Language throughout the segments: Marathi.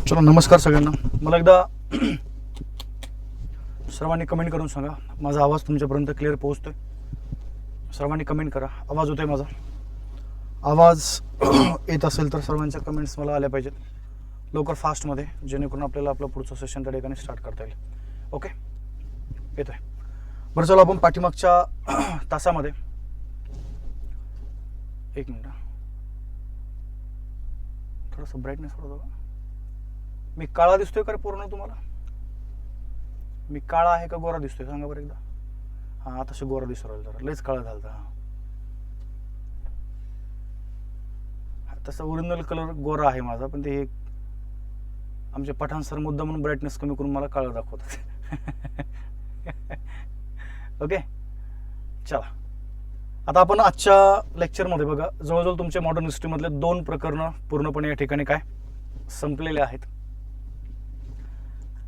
चला नमस्कार सगळ्यांना. मला एकदा सर्वांनी कमेंट करून सांगा माझा आवाज तुमच्यापर्यंत क्लिअर पोहोचतोय. सर्वांनी कमेंट करा. आवाज होतोय माझा? आवाज येत असेल तर सर्वांच्या कमेंट्स मला आल्या पाहिजेत लवकर फास्टमध्ये, जेणेकरून आपल्याला आपलं पुढचं सेशन त्या ठिकाणी स्टार्ट करता येईल. ओके, येतोय. बरं चला आपण पाठीमागच्या तासामध्ये एक मिनिट थोडंसं ब्राईटनेस होतं का? मी काळा दिसतोय का पूर्ण तुम्हाला? मी काळा आहे का गोरा दिसतोय सांगा बरं एकदा. हां आता गोरा दिसू राहिला, जरा लयच काळा झालं. हां तसं ओरिजिनल कलर गोरा आहे माझा, पण ते आमचे पठाण सर मुद्दा म्हणून ब्राईटनेस कमी करून मला काळं दाखवतात. ओके चला, आता आपण आजच्या लेक्चरमध्ये बघा जवळजवळ तुमच्या मॉडर्न हिस्ट्रीमधले 2 प्रकरणं पूर्णपणे या ठिकाणी काय संपलेले आहेत.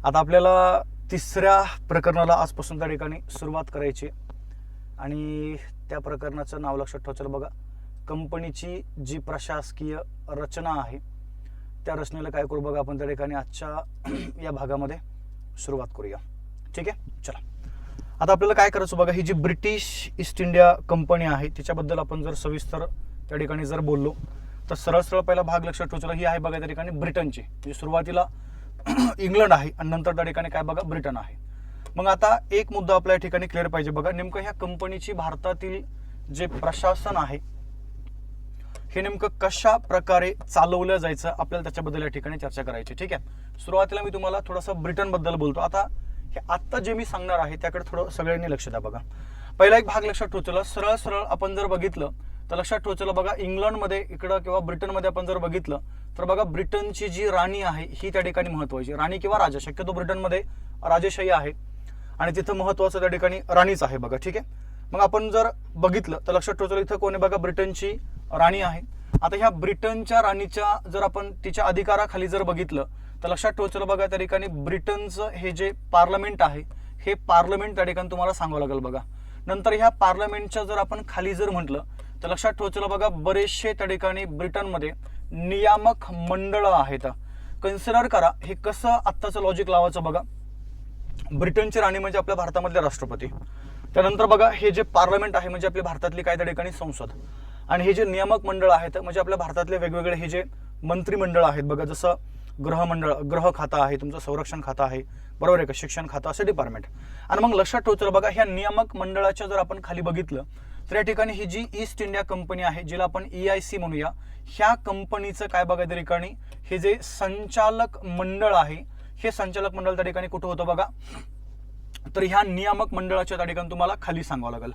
आता आपल्याला 3ऱ्या प्रकरणाला आजपासून त्या ठिकाणी सुरुवात करायची आणि त्या प्रकरणाचं नाव लक्षात ठेवायचं बघा. कंपनीची जी प्रशासकीय रचना आहे त्या रचनेला काय करू बघा आपण त्या ठिकाणी आजच्या या भागामध्ये सुरुवात करूया. ठीक आहे, चला. आता आपल्याला काय करायचं बघा, ही जी ब्रिटिश ईस्ट इंडिया कंपनी आहे तिच्याबद्दल आपण जर सविस्तर त्या ठिकाणी जर बोललो तर सरळ पहिला भाग लक्षात ठेवायचा ही आहे बघा त्या ठिकाणी ब्रिटनची, म्हणजे सुरुवातीला इंग्लंड आहे आणि नंतर त्या ठिकाणी काय बघा ब्रिटन आहे. मग आता एक मुद्दा आपल्या ठिकाणी क्लिअर पाहिजे बघा, नेमकं ह्या कंपनीची भारतातील जे प्रशासन आहे हे नेमकं कशा प्रकारे चालवलं जायचं आपल्याला त्याच्याबद्दल या ठिकाणी चर्चा करायची. ठीक आहे, सुरुवातीला मी तुम्हाला थोडंसं ब्रिटन बद्दल बोलतो. आता हे आत्ता जे मी सांगणार आहे त्याकडे थोडं सगळ्यांनी लक्ष द्या बघा. पहिला एक भाग लक्षात ठेवायचा, सरळ आपण जर बघितलं तर लक्षात ठेवायचं बघा, इंग्लंडमध्ये इकडं किंवा ब्रिटनमध्ये आपण जर बघितलं तर बघा ब्रिटनची जी राणी आहे ही त्या ठिकाणी महत्वाची, राणी किंवा राजा, शक्यतो ब्रिटनमध्ये राजेशाही आहे आणि तिथं महत्वाचं त्या ठिकाणी राणीच आहे बघा. ठीक आहे, मग आपण जर बघितलं तर लक्षात ठेवायचं इथं कोण आहे बघा, ब्रिटनची राणी आहे. आता ह्या ब्रिटनच्या राणीच्या जर आपण तिच्या अधिकाराखाली जर बघितलं तर लक्षात ठेवायचं बघा त्या ठिकाणी ब्रिटनचं हे जे पार्लमेंट आहे हे पार्लमेंट त्या ठिकाणी तुम्हाला सांगावं लागेल बघा. नंतर ह्या पार्लमेंटच्या जर आपण खाली जर म्हटलं तर लक्षात ठेवायचं बघा बरेचसे त्या ठिकाणी ब्रिटनमध्ये नियामक मंडळ आहेत. कन्सिडर करा हे कसं आत्ताचं लॉजिक लावायचं बघा. ब्रिटनची राणी म्हणजे आपल्या भारतामधले राष्ट्रपती, त्यानंतर बघा हे जे पार्लमेंट आहे म्हणजे आपल्या भारतातली काय त्या ठिकाणी संसद, आणि हे जे नियामक मंडळ आहेत म्हणजे आपल्या भारतातले वेगवेगळे हे जे मंत्रिमंडळ आहेत बघा, जसं गृह खातं आहे तुमचं, संरक्षण खातं आहे बरोबर आहे का, शिक्षण खातं असे डिपार्टमेंट. आणि मग लक्षात ठेवायचं बघा ह्या नियामक मंडळाच्या जर आपण खाली बघितलं तर या ठिकाणी ही जी ईस्ट इंडिया कंपनी आहे जिला आपण EIC म्हणूया, ह्या कंपनीचं काय बघा त्या ठिकाणी हे जे संचालक मंडळ आहे हे संचालक मंडळ त्या ठिकाणी कुठं होतं बघा, तर ह्या नियामक मंडळाच्या त्या ठिकाणी तुम्हाला खाली सांगावं लागेल.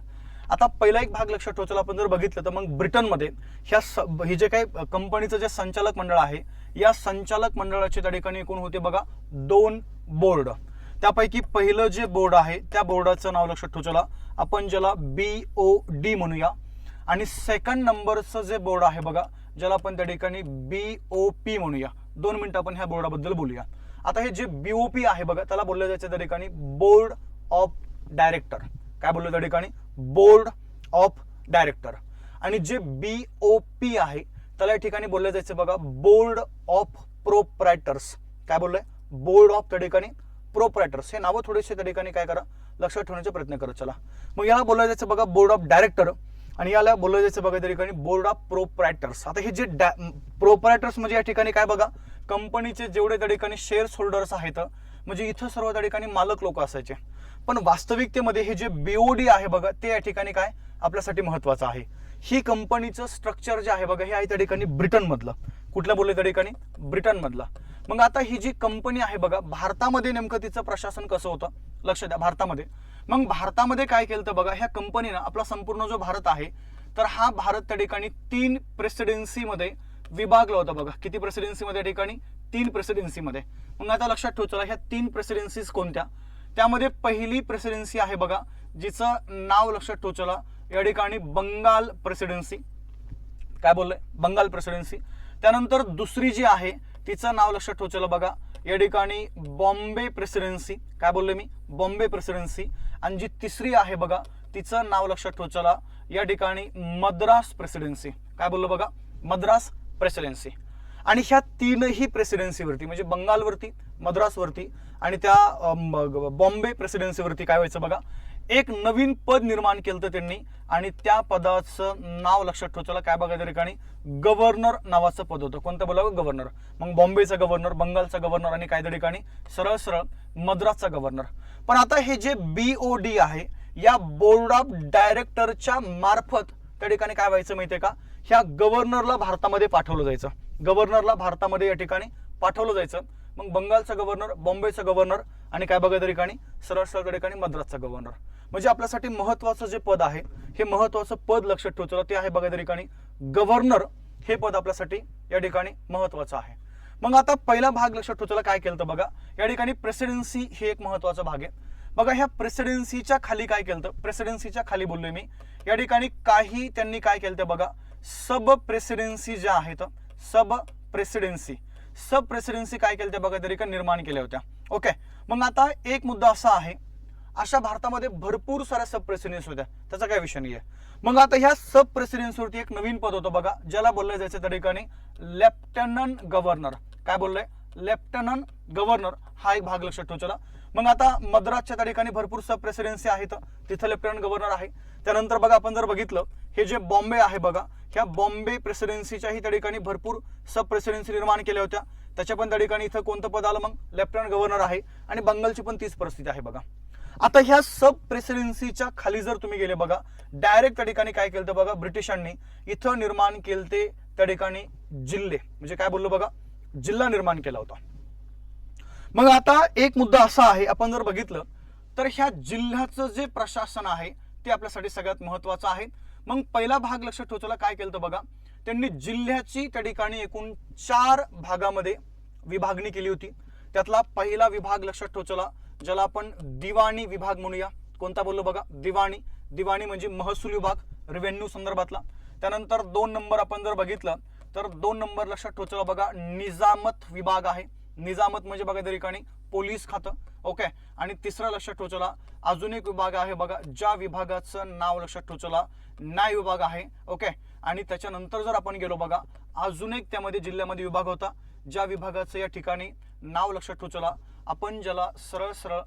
आता पहिला एक भाग लक्षात ठेवायचा आपण जर बघितलं तर मग ब्रिटनमध्ये हे जे काही कंपनीचं जे संचालक मंडळ आहे या संचालक मंडळाचे त्या ठिकाणी एकूण होते बघा 2 बोर्ड. त्यापैकी पहिलं जे बोर्ड आहे त्या बोर्डाचं नाव लक्षात ठेवायला आपण ज्याला BOD म्हणूया, आणि सेकंड नंबरचं जे बोर्ड आहे बघा ज्याला आपण त्या ठिकाणी BOP म्हणूया. 2 मिनिटं आपण ह्या बोर्डाबद्दल बोलूया. आता हे जे BOP आहे बघा त्याला बोललं जायचं त्या ठिकाणी बोर्ड ऑफ डायरेक्टर. काय बोललं त्या ठिकाणी? Board of director. आणि जे BOP आहे त्याला या ठिकाणी बोललं जायचं बघा बोर्ड ऑफ प्रोप्रायटर्स. काय बोललंय? बोर्ड ऑफ त्या ठिकाणी प्रोप्रायटर्स. हे नावं थोडेसे त्या ठिकाणी काय करा लक्षात ठेवण्याचा प्रयत्न करत चला. मग याला बोललं जायचं बघा बोर्ड ऑफ डायरेक्टर आणि याला बोललं जायचं बघा त्या ठिकाणी बोर्ड ऑफ प्रोप्रायटर्स. आता हे जे प्रोप्रायटर्स म्हणजे या ठिकाणी काय बघा कंपनीचे जेवढे त्या ठिकाणी शेअर्स होल्डर्स आहेत म्हणजे इथं सर्व त्या ठिकाणी मालक लोक असायचे. पण वास्तविकतेमध्ये हे जे BOD आहे बघा ते या ठिकाणी काय आपल्यासाठी महत्वाचं आहे. ही कंपनीचं स्ट्रक्चर जे आहे बघा हे आहे त्या ठिकाणी ब्रिटन मधलं. कुठलं बोलले त्या ठिकाणी? ब्रिटन मधलं. मग आता ही जी कंपनी आहे बघा भारतामध्ये नेमकं तिचं प्रशासन कसं होतं लक्ष द्या भारतामध्ये. मग भारतामध्ये काय केलं तर बघा ह्या कंपनीनं आपला संपूर्ण जो भारत आहे तर हा भारत त्या ठिकाणी 3 प्रेसिडेन्सी मध्ये विभागला होता बघा. किती प्रेसिडेन्सी मध्ये? ठिकाणी 3 प्रेसिडेन्सी मध्ये. मग आता लक्षात ठेवायचं ह्या 3 प्रेसिडेन्सीज कोणत्या? त्यामध्ये पहिली प्रेसिडेन्सी आहे बघा जिचं नाव लक्षात ठेवायचं या ठिकाणी बंगाल प्रेसिडेन्सी. काय बोललंय? बंगाल प्रेसिडेन्सी. त्यानंतर दुसरी जी आहे तिचं नाव लक्षात ठेवायचं बघा या ठिकाणी बॉम्बे प्रेसिडेन्सी. काय बोलले मी? बॉम्बे प्रेसिडेन्सी. आणि जी तिसरी आहे बघा तिचं नाव लक्षात ठेवायचं या ठिकाणी मद्रास प्रेसिडेन्सी. काय बोललो बघा? मद्रास प्रेसिडेन्सी. आणि ह्या तीनही प्रेसिडेन्सीवरती म्हणजे बंगालवरती, मद्रासवरती आणि त्या बॉम्बे प्रेसिडेन्सीवरती काय व्हायचं बघा, एक नवीन पद निर्माण केलं त्यांनी आणि त्या पदाचं नाव लक्षात ठेवायचं काय बघा त्या ठिकाणी, गव्हर्नर नावाचं पद होतं. कोणतं बोलावं, गव्हर्नर. मग बॉम्बेचा गव्हर्नर, बंगालचा गव्हर्नर आणि काय त्या ठिकाणी सरळ सरळ मद्रासचा गव्हर्नर. पण आता हे जे BOD आहे या बोर्ड ऑफ डायरेक्टरच्या मार्फत त्या ठिकाणी काय व्हायचं माहितीये का, ह्या गव्हर्नरला भारतामध्ये पाठवलं जायचं. गव्हर्नरला भारतामध्ये या ठिकाणी पाठवलं जायचं. मग बंगालचा गव्हर्नर, बॉम्बेचा गव्हर्नर आणि काय बघा त्या ठिकाणी सरळ सरळ त्या ठिकाणी मद्रासचा गव्हर्नर. म्हणजे आपल्यासाठी महत्वाचं जे पद आहे, हे महत्वाचं पद लक्षात ठेवायचं ते आहे बघा त्या ठिकाणी गव्हर्नर. हे पद आपल्यासाठी या ठिकाणी महत्वाचं आहे. मग आता पहिला भाग लक्षात ठेवायला काय केलं तर बघा, या ठिकाणी प्रेसिडेन्सी हे एक महत्वाचा भाग आहे. बघा ह्या प्रेसिडेन्सीच्या खाली काय केलं तर, प्रेसिडेन्सीच्या खाली बोललोय मी, या ठिकाणी काही त्यांनी काय केलं तर बघा, सब प्रेसिडेन्सी ज्या आहेत, सब प्रेसिडेन्सी काय केलं ते बघा तरी का निर्माण केल्या होत्या. ओके. मग आता एक मुद्दा असा आहे, अशा भारतामध्ये भरपूर साऱ्या सब प्रेसिडेन्सी होत्या, त्याचा काय विषय नाहीये. मग आता ह्या सब प्रेसिडेन्सीवरती एक नवीन पद होतं बघा, ज्याला बोललं जायचं त्या ठिकाणी लेफ्टनंट गव्हर्नर. काय बोललंय, लेफ्टनंट गव्हर्नर. हा एक भाग लक्षात ठेवायचा. मग आता मद्रासच्या त्या ठिकाणी भरपूर सब प्रेसिडेन्सी आहेत, तिथं लेफ्टनंट गव्हर्नर आहे. त्यानंतर बघा आपण जर बघितलं, हे जे बॉम्बे आहे बघा, ह्या बॉम्बे प्रेसिडेन्सीच्याही त्या ठिकाणी भरपूर सब प्रेसिडेन्सी निर्माण केल्या होत्या. त्याच्या पण त्या ठिकाणी इथं कोणतं पद आलं मग, लेफ्टनंट गव्हर्नर आहे. आणि बंगालची पण तीच परिस्थिती आहे बघा. आता ह्या सब प्रेसिडेन्सीच्या खाली जर तुम्ही गेले बघा, डायरेक्ट त्या ठिकाणी काय केलं बघा, ब्रिटिशांनी इथं निर्माण केलते त्या ठिकाणी जिल्हे, म्हणजे काय बोललो बघा, जिल्हा निर्माण केला होता. मग आता एक मुद्दा असा आहे, आपण जर बघितलं तर ह्या जिल्ह्याचं जे प्रशासन आहे ते आपल्यासाठी सगळ्यात महत्वाचं आहे. मग पहिला भाग लक्षात ठेवायला काय केलं बघा, त्यांनी जिल्ह्याची त्या ठिकाणी एकूण 4 भागामध्ये विभागणी केली होती. त्यातला पहिला विभाग लक्षात ठेवायला, ज्याला आपण दिवाणी विभाग म्हणूया. कोणता बोललो बघा, दिवाणी म्हणजे महसूल विभाग, रेव्हेन्यू संदर्भातला. त्यानंतर 2 नंबर आपण जर बघितलं तर 2 नंबर लक्षात ठेवायला बघा, निजामत विभाग आहे. निजामत म्हणजे बघा त्या ठिकाणी पोलीस खातं. ओके. आणि तिसरा लक्षात ठेवायला अजून एक विभाग आहे बघा, ज्या विभागाचं नाव लक्षात ठेवायला न्याय विभाग आहे. ओके. आणि त्याच्यानंतर जर आपण गेलो बघा, अजून एक त्यामध्ये जिल्ह्यामध्ये विभाग होता, ज्या विभागाचं या ठिकाणी नाव लक्षात ठेवायला आपण ज्याला सरळ सरळ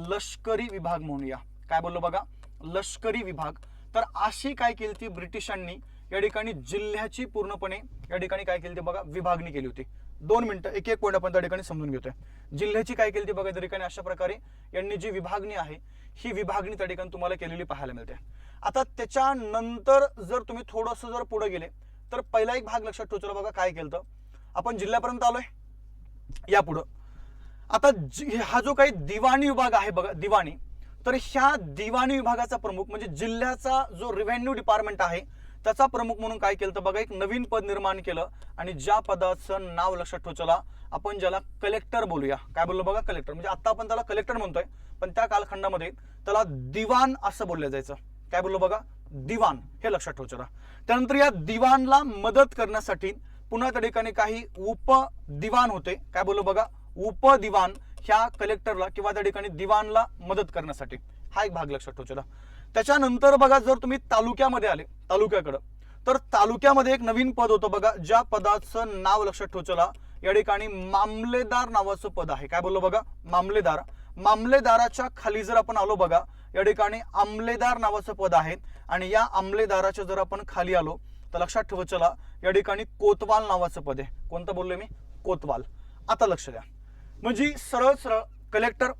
लष्करी विभाग म्हणूया. काय बोललो बघा, लष्करी विभाग. तर अशी काय केली ती ब्रिटिशांनी या ठिकाणी जिल्ह्याची पूर्णपणे या ठिकाणी काय केली ते बघा, विभागणी केली होती. 2 मिनिटं एक एक पॉईंट आपण त्या ठिकाणी समजून घेतोय. जिल्ह्याची काय केली ती बघा त्या ठिकाणी, अशा प्रकारे यांनी जी विभागणी आहे ही विभागणी त्या ठिकाणी तुम्हाला केलेली पाहायला मिळते. आता त्याच्यानंतर जर तुम्ही थोडंसं जर पुढे गेले तर पहिला एक भाग लक्षात ठेवायला बघा, काय केलं आपण जिल्ह्यापर्यंत आलोय. या पुढं आता हा जो काही दिवाणी विभाग आहे बघा, दिवाणी, तर ह्या दिवाणी विभागाचा प्रमुख म्हणजे जिल्ह्याचा जो रेव्हेन्यू डिपार्टमेंट आहे त्याचा प्रमुख म्हणून काय केलं तर बघा, एक नवीन पद निर्माण केलं आणि ज्या पदाचं नाव लक्षात ठेवायला आपण ज्याला कलेक्टर बोलूया. काय बोललो बघा, कलेक्टर. म्हणजे आता आपण त्याला कलेक्टर म्हणतोय, पण त्या कालखंडामध्ये त्याला दिवाण असं बोललं जायचं. काय बोललो बघा, दिवाण. हे लक्षात ठेवायचं. त्यानंतर या दिवाणला मदत करण्यासाठी पुन्हा त्या ठिकाणी काही उपदिवाण होते. काय बोललो बघा, उपदिवाण ह्या कलेक्टरला किंवा त्या ठिकाणी दिवाणला मदत करण्यासाठी. हा एक भाग लक्षात ठेवायचा. त्याच्यानंतर बघा जर तुम्ही तालुक्यामध्ये आले, तालुक्याकडं, तर तालुक्यामध्ये एक नवीन पद होतं बघा, ज्या पदाचं नाव लक्षात ठेवायला या ठिकाणी मामलेदार नावाचं पद आहे. काय बोललो बघा, मामलेदार. मामलेदाराच्या खाली जर आपण आलो बघा, या ठिकाणी आमलेदार नावाचं पद आहे. आणि या आमलेदाराच्या जर आपण खाली आलो तर लक्षात ठेवायला या ठिकाणी कोतवाल नावाचं पद आहे. कोणतं बोललोय मी, कोतवाल. आता लक्ष द्या, म्हणजे सरळ सरळ कलेक्टर,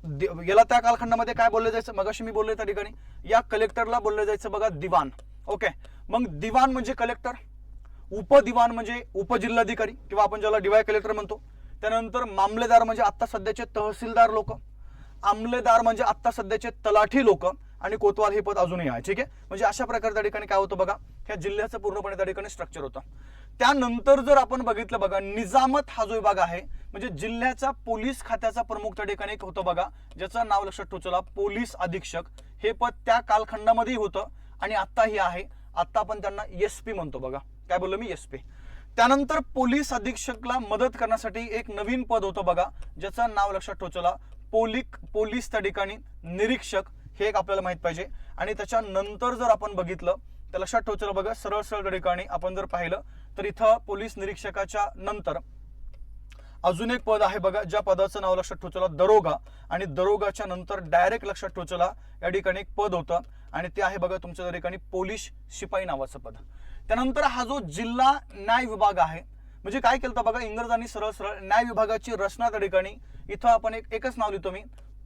याला त्या कालखंडामध्ये काय बोललं जायचं, मगाशी मी बोललोय त्या ठिकाणी या कलेक्टरला बोललं जायचं बघा दिवाण. ओके. मग दिवाण म्हणजे कलेक्टर, उपदिवाण म्हणजे उपजिल्हाधिकारी किंवा आपण ज्याला डीवाय कलेक्टर म्हणतो. त्यानंतर मामलेदार म्हणजे आता सध्याचे तहसीलदार लोक, आमलेदार म्हणजे आता सध्याचे तलाठी लोक, आणि कोतवाल हे पद अजूनही आहे. ठीक आहे. म्हणजे अशा प्रकारे त्या ठिकाणी काय होतं बघा, ह्या जिल्ह्याचं पूर्णपणे त्या ठिकाणी स्ट्रक्चर होतं. त्यानंतर जर आपण बघितलं बघा, निजामत हा जो विभाग आहे म्हणजे जिल्ह्याचा पोलीस खात्याचा प्रमुख त्या ठिकाणी एक होतं बघा, ज्याचं नाव लक्षात ठेवायला पोलीस अधीक्षक. हे पद त्या कालखंडामध्ये होतं आणि आत्ताही आहे. आता आपण त्यांना SP म्हणतो बघा. काय बोललो मी, SP. त्यानंतर पोलीस अधीक्षकला मदत करण्यासाठी एक नवीन पद होतं बघा, ज्याचं नाव लक्षात ठेवायला पोलीस त्या ठिकाणी निरीक्षक. हे एक आपल्याला माहित पाहिजे. आणि त्याच्यानंतर जर आपण बघितलं तर लक्षात ठेवायचं बघा, सरळ सरळ त्या ठिकाणी आपण जर पाहिलं तर इथं पोलीस निरीक्षकाच्या नंतर अजून एक पद आहे बघा, ज्या पदाचं नाव लक्षात ठेवा चला दरोगा, आणि दरोगाच्या नंतर डायरेक्ट लक्षात ठेवा चला या ठिकाणी एक पद होतं आणि ते आहे बघा तुमच्या ठिकाणी पोलीस शिपाई नावाचं पद. त्यानंतर हा जो जिल्हा न्याय विभाग आहे, म्हणजे काय केलं बघा इंग्रजांनी सरळ सरळ न्याय विभागाची रचना त्या ठिकाणी इथं आपण एकच नाव लिहितो मी,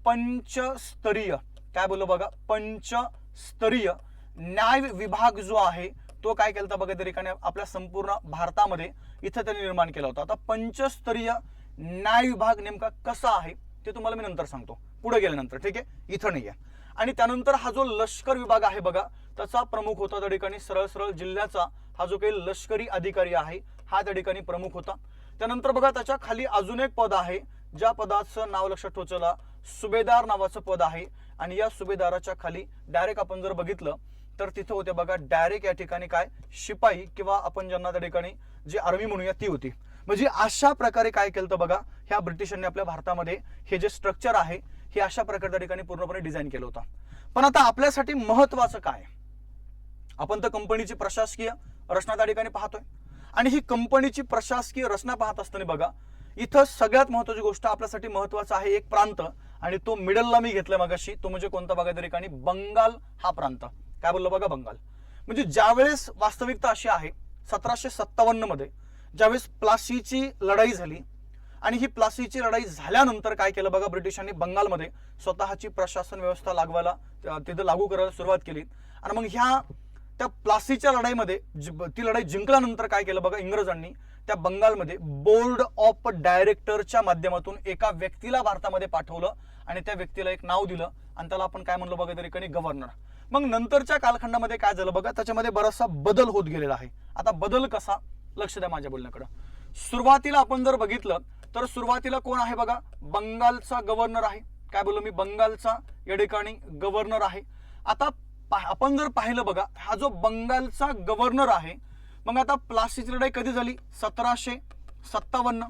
पंचस्तरीय. काय बोललो बघा, पंचस्तरीय न्याय विभाग जो आहे तो काय केलं बघा त्या ठिकाणी आपल्या संपूर्ण भारतामध्ये इथं त्यांनी निर्माण केला होता. आता पंचस्तरीय न्याय विभाग नेमका कसा आहे ते तुम्हाला मी नंतर सांगतो, पुढे गेल्यानंतर, ठीक आहे, इथं नाही आहे. आणि त्यानंतर हा जो लष्कर विभाग आहे बघा, त्याचा प्रमुख होता त्या ठिकाणी सरळ सरळ जिल्ह्याचा हा जो काही लष्करी अधिकारी आहे हा त्या ठिकाणी प्रमुख होता. त्यानंतर बघा त्याच्या खाली अजून एक पद आहे, ज्या पदाचं नाव लक्षात ठेवा चला सुभेदार नावाचं पद आहे. आणि या सुभेदाराच्या खाली डायरेक्ट आपण जर बघितलं तर तिथे होते बघा डायरेक्ट या ठिकाणी काय शिपाई किंवा आपण ज्यांना त्या ठिकाणी जे आर्मी म्हणूया ती होती. म्हणजे अशा प्रकारे काय केलं बघा ह्या ब्रिटिशांनी आपल्या भारतामध्ये हे जे स्ट्रक्चर आहे हे अशा प्रकारे त्या ठिकाणी पूर्णपणे डिझाईन केलं होतं. पण आता आपल्यासाठी महत्वाचं काय, आपण तर कंपनीची प्रशासकीय रचना त्या ठिकाणी पाहतोय आणि ही कंपनीची प्रशासकीय रचना पाहत असताना बघा इथं सगळ्यात महत्वाची गोष्ट आपल्यासाठी महत्वाचा आहे एक प्रांत, आणि तो मिडलला मी घेतलाय मगाशी, तो म्हणजे कोणता बघा त्या ठिकाणी बंगाल हा प्रांत. काय बोललो बघा बंगाल. म्हणजे ज्यावेळेस वास्तविकता अशी आहे 1757 मध्ये ज्यावेळेस प्लासीची लढाई झाली आणि ही प्लासीची लढाई झाल्यानंतर काय केलं बघा ब्रिटिशांनी बंगालमध्ये स्वतःची प्रशासन व्यवस्था तिथं लागू करायला सुरुवात केली. आणि मग त्या प्लासीच्या लढाईमध्ये ती लढाई जिंकल्यानंतर काय केलं बघा इंग्रजांनी त्या बंगालमध्ये बोर्ड ऑफ डायरेक्टरच्या माध्यमातून एका व्यक्तीला भारतामध्ये पाठवलं आणि त्या व्यक्तीला एक नाव दिलं आणि त्याला आपण काय म्हणलो बघा तरी गव्हर्नर. मग नंतरच्या कालखंडामध्ये काय झालं बघा त्याच्यामध्ये बराचसा बदल होत गेलेला आहे. आता बदल कसा, लक्ष द्या माझ्या बोलण्याकडे. सुरुवातीला आपण जर बघितलं तर सुरुवातीला कोण आहे बघा, बंगालचा गव्हर्नर आहे. काय बोललो मी, बंगालचा या ठिकाणी गव्हर्नर आहे. आता आपण जर पाहिलं बघा हा जो बंगालचा गव्हर्नर आहे, मग आता प्लासीची लढाई कधी झाली 1757.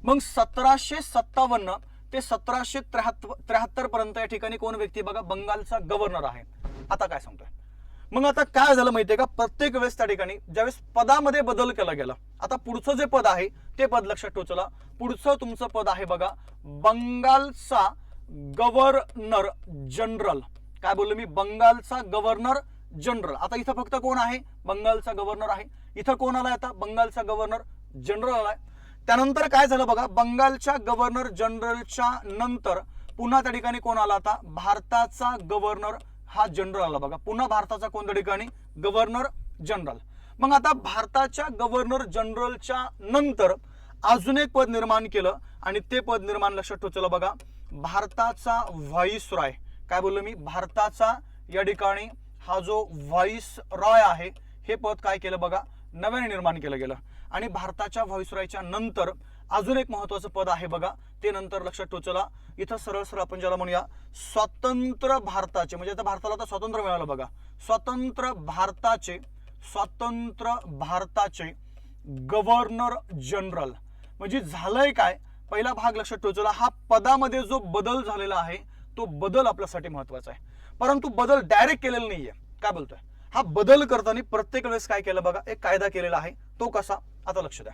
मग 1757 ते 1773 पर्यंत या ठिकाणी कोण व्यक्ती बघा बंगालचा गव्हर्नर आहे. आता काय सांगतोय, मग आता काय झालं माहितीये का, प्रत्येक वेळेस त्या ठिकाणी ज्यावेळेस पदामध्ये बदल केला गेला, आता पुढचं जे पद आहे ते पद लक्षात ठेवा चला. पुढचं तुमचं पद आहे बघा बंगालचा गव्हर्नर जनरल. काय बोललो मी, बंगालचा गव्हर्नर जनरल. आता इथं फक्त कोण आहे, बंगालचा गव्हर्नर आहे. इथं कोण आलाय आता, बंगालचा गव्हर्नर जनरल आलाय. त्यानंतर काय झालं बघा, बंगालच्या गव्हर्नर जनरलच्या नंतर पुन्हा त्या ठिकाणी कोण आला, आता भारताचा गव्हर्नर हा जनरल आला बघा. पुन्हा भारताचा कोणत्या ठिकाणी गव्हर्नर जनरल. मग आता भारताच्या गव्हर्नर जनरलच्या नंतर अजून एक पद निर्माण केलं आणि ते पद निर्माण लक्षात ठेवा चला बघा भारताचा व्हाईसरॉय. काय बोललो मी, भारताचा या ठिकाणी हा जो व्हाईसरॉय आहे हे पद काय केलं बघा नव्याने निर्माण केलं गेलं. आणि भारताच्या व्हाईसरॉयच्या नंतर अजून एक महत्वाचं पद आहे बघा, ते नंतर लक्षात ठेवा चला. इथं सरळ सरळ आपण ज्याला म्हणूया स्वतंत्र भारताचे, म्हणजे आता भारताला आता स्वातंत्र्य मिळालं बघा, स्वतंत्र भारताचे गव्हर्नर जनरल. म्हणजे झालंय काय, पहिला भाग लक्षात ठेवा चला, हा पदामध्ये जो बदल झालेला आहे तो बदल आपल्यासाठी महत्वाचा आहे. परंतु बदल डायरेक्ट केलेला नाहीये. काय बोलतोय, हा बदल करताना प्रत्येक वेळेस काय केलं बघा एक कायदा केलेला आहे. तो कसा, आता लक्ष द्या.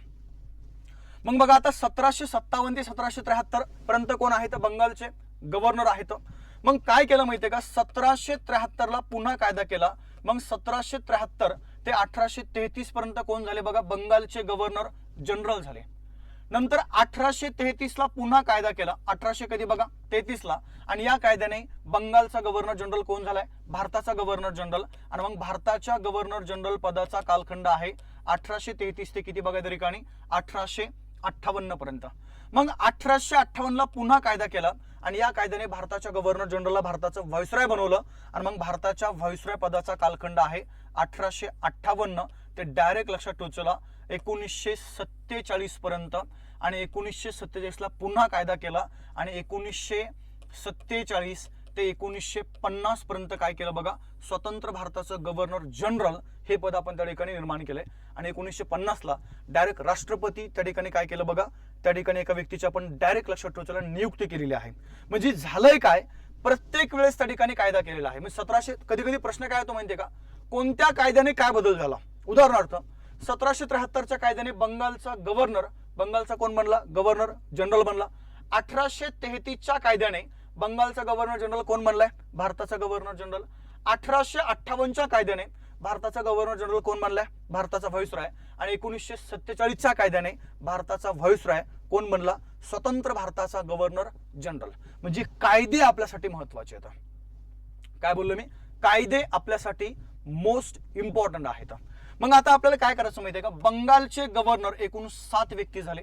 मग बघा आता 1757 ते 1773 पर्यंत कोण आहे तर बंगालचे गव्हर्नर आहेत. मग काय केलं माहितीये का, 1773 ला पुन्हा कायदा केला. मग 1773 ते 1833 पर्यंत कोण झाले बघा बंगालचे गव्हर्नर जनरल झाले. नंतर 1833 ला पुन्हा कायदा केला, 1800 कधी बघा 33 ला, आणि या कायद्याने बंगालचा गव्हर्नर जनरल कोण झालाय, भारताचा गव्हर्नर जनरल. आणि मग भारताच्या गव्हर्नर जनरल पदाचा कालखंड आहे 1833 ते किती बघा त्या ठिकाणी 1858 पर्यंत. मग 1858 ला पुन्हा कायदा केला आणि या कायद्याने भारताच्या गव्हर्नर जनरलला भारताचं व्हाईसरॉय बनवलं. आणि मग भारताच्या व्हाईसरॉय पदाचा कालखंड आहे 1858 ते डायरेक्ट लक्षात ठेवा चला 1947 पर्यंत. आणि 1947 ला पुन्हा कायदा केला आणि 1947 ते 1950 पर्यंत काय केलं बघा स्वतंत्र भारताचं गव्हर्नर जनरल हे पद आपण त्या ठिकाणी निर्माण केलंय. आणि 1950 ला डायरेक्ट राष्ट्रपती त्या ठिकाणी काय केलं बघा, त्या ठिकाणी एका व्यक्तीची आपण डायरेक्ट लक्षात ठेवा नियुक्ती केलेली आहे. म्हणजे झालंय काय, प्रत्येक वेळेस त्या ठिकाणी कायदा केलेला आहे. म्हणजे 1700 कधी कधी प्रश्न काय येतो माहितीये का, कोणत्या कायद्याने काय बदल झाला. उदाहरणार्थ 1773च्या कायद्याने बंगालचा गव्हर्नर बंगालचा कोण बनला? गव्हर्नर जनरल बनला. 1833च्या कायद्याने बंगालचा गव्हर्नर जनरल कोण बनलाय? भारताचा गव्हर्नर जनरल. 1858च्या कायद्याने भारताचा गव्हर्नर जनरल कोण बनलाय? भारताचा व्हाईसरॉय. आणि 1947च्या कायद्याने भारताचा व्हाईसरॉय कोण बनला? स्वतंत्र भारताचा गव्हर्नर जनरल. म्हणजे कायदे आपल्यासाठी महत्वाचे आहेत. काय बोललो मी? कायदे आपल्यासाठी मोस्ट इम्पॉर्टंट आहेत. मग आता आपल्याला काय करायचं माहितीये का? बंगालचे गव्हर्नर एकूण 7 व्यक्ती झाले.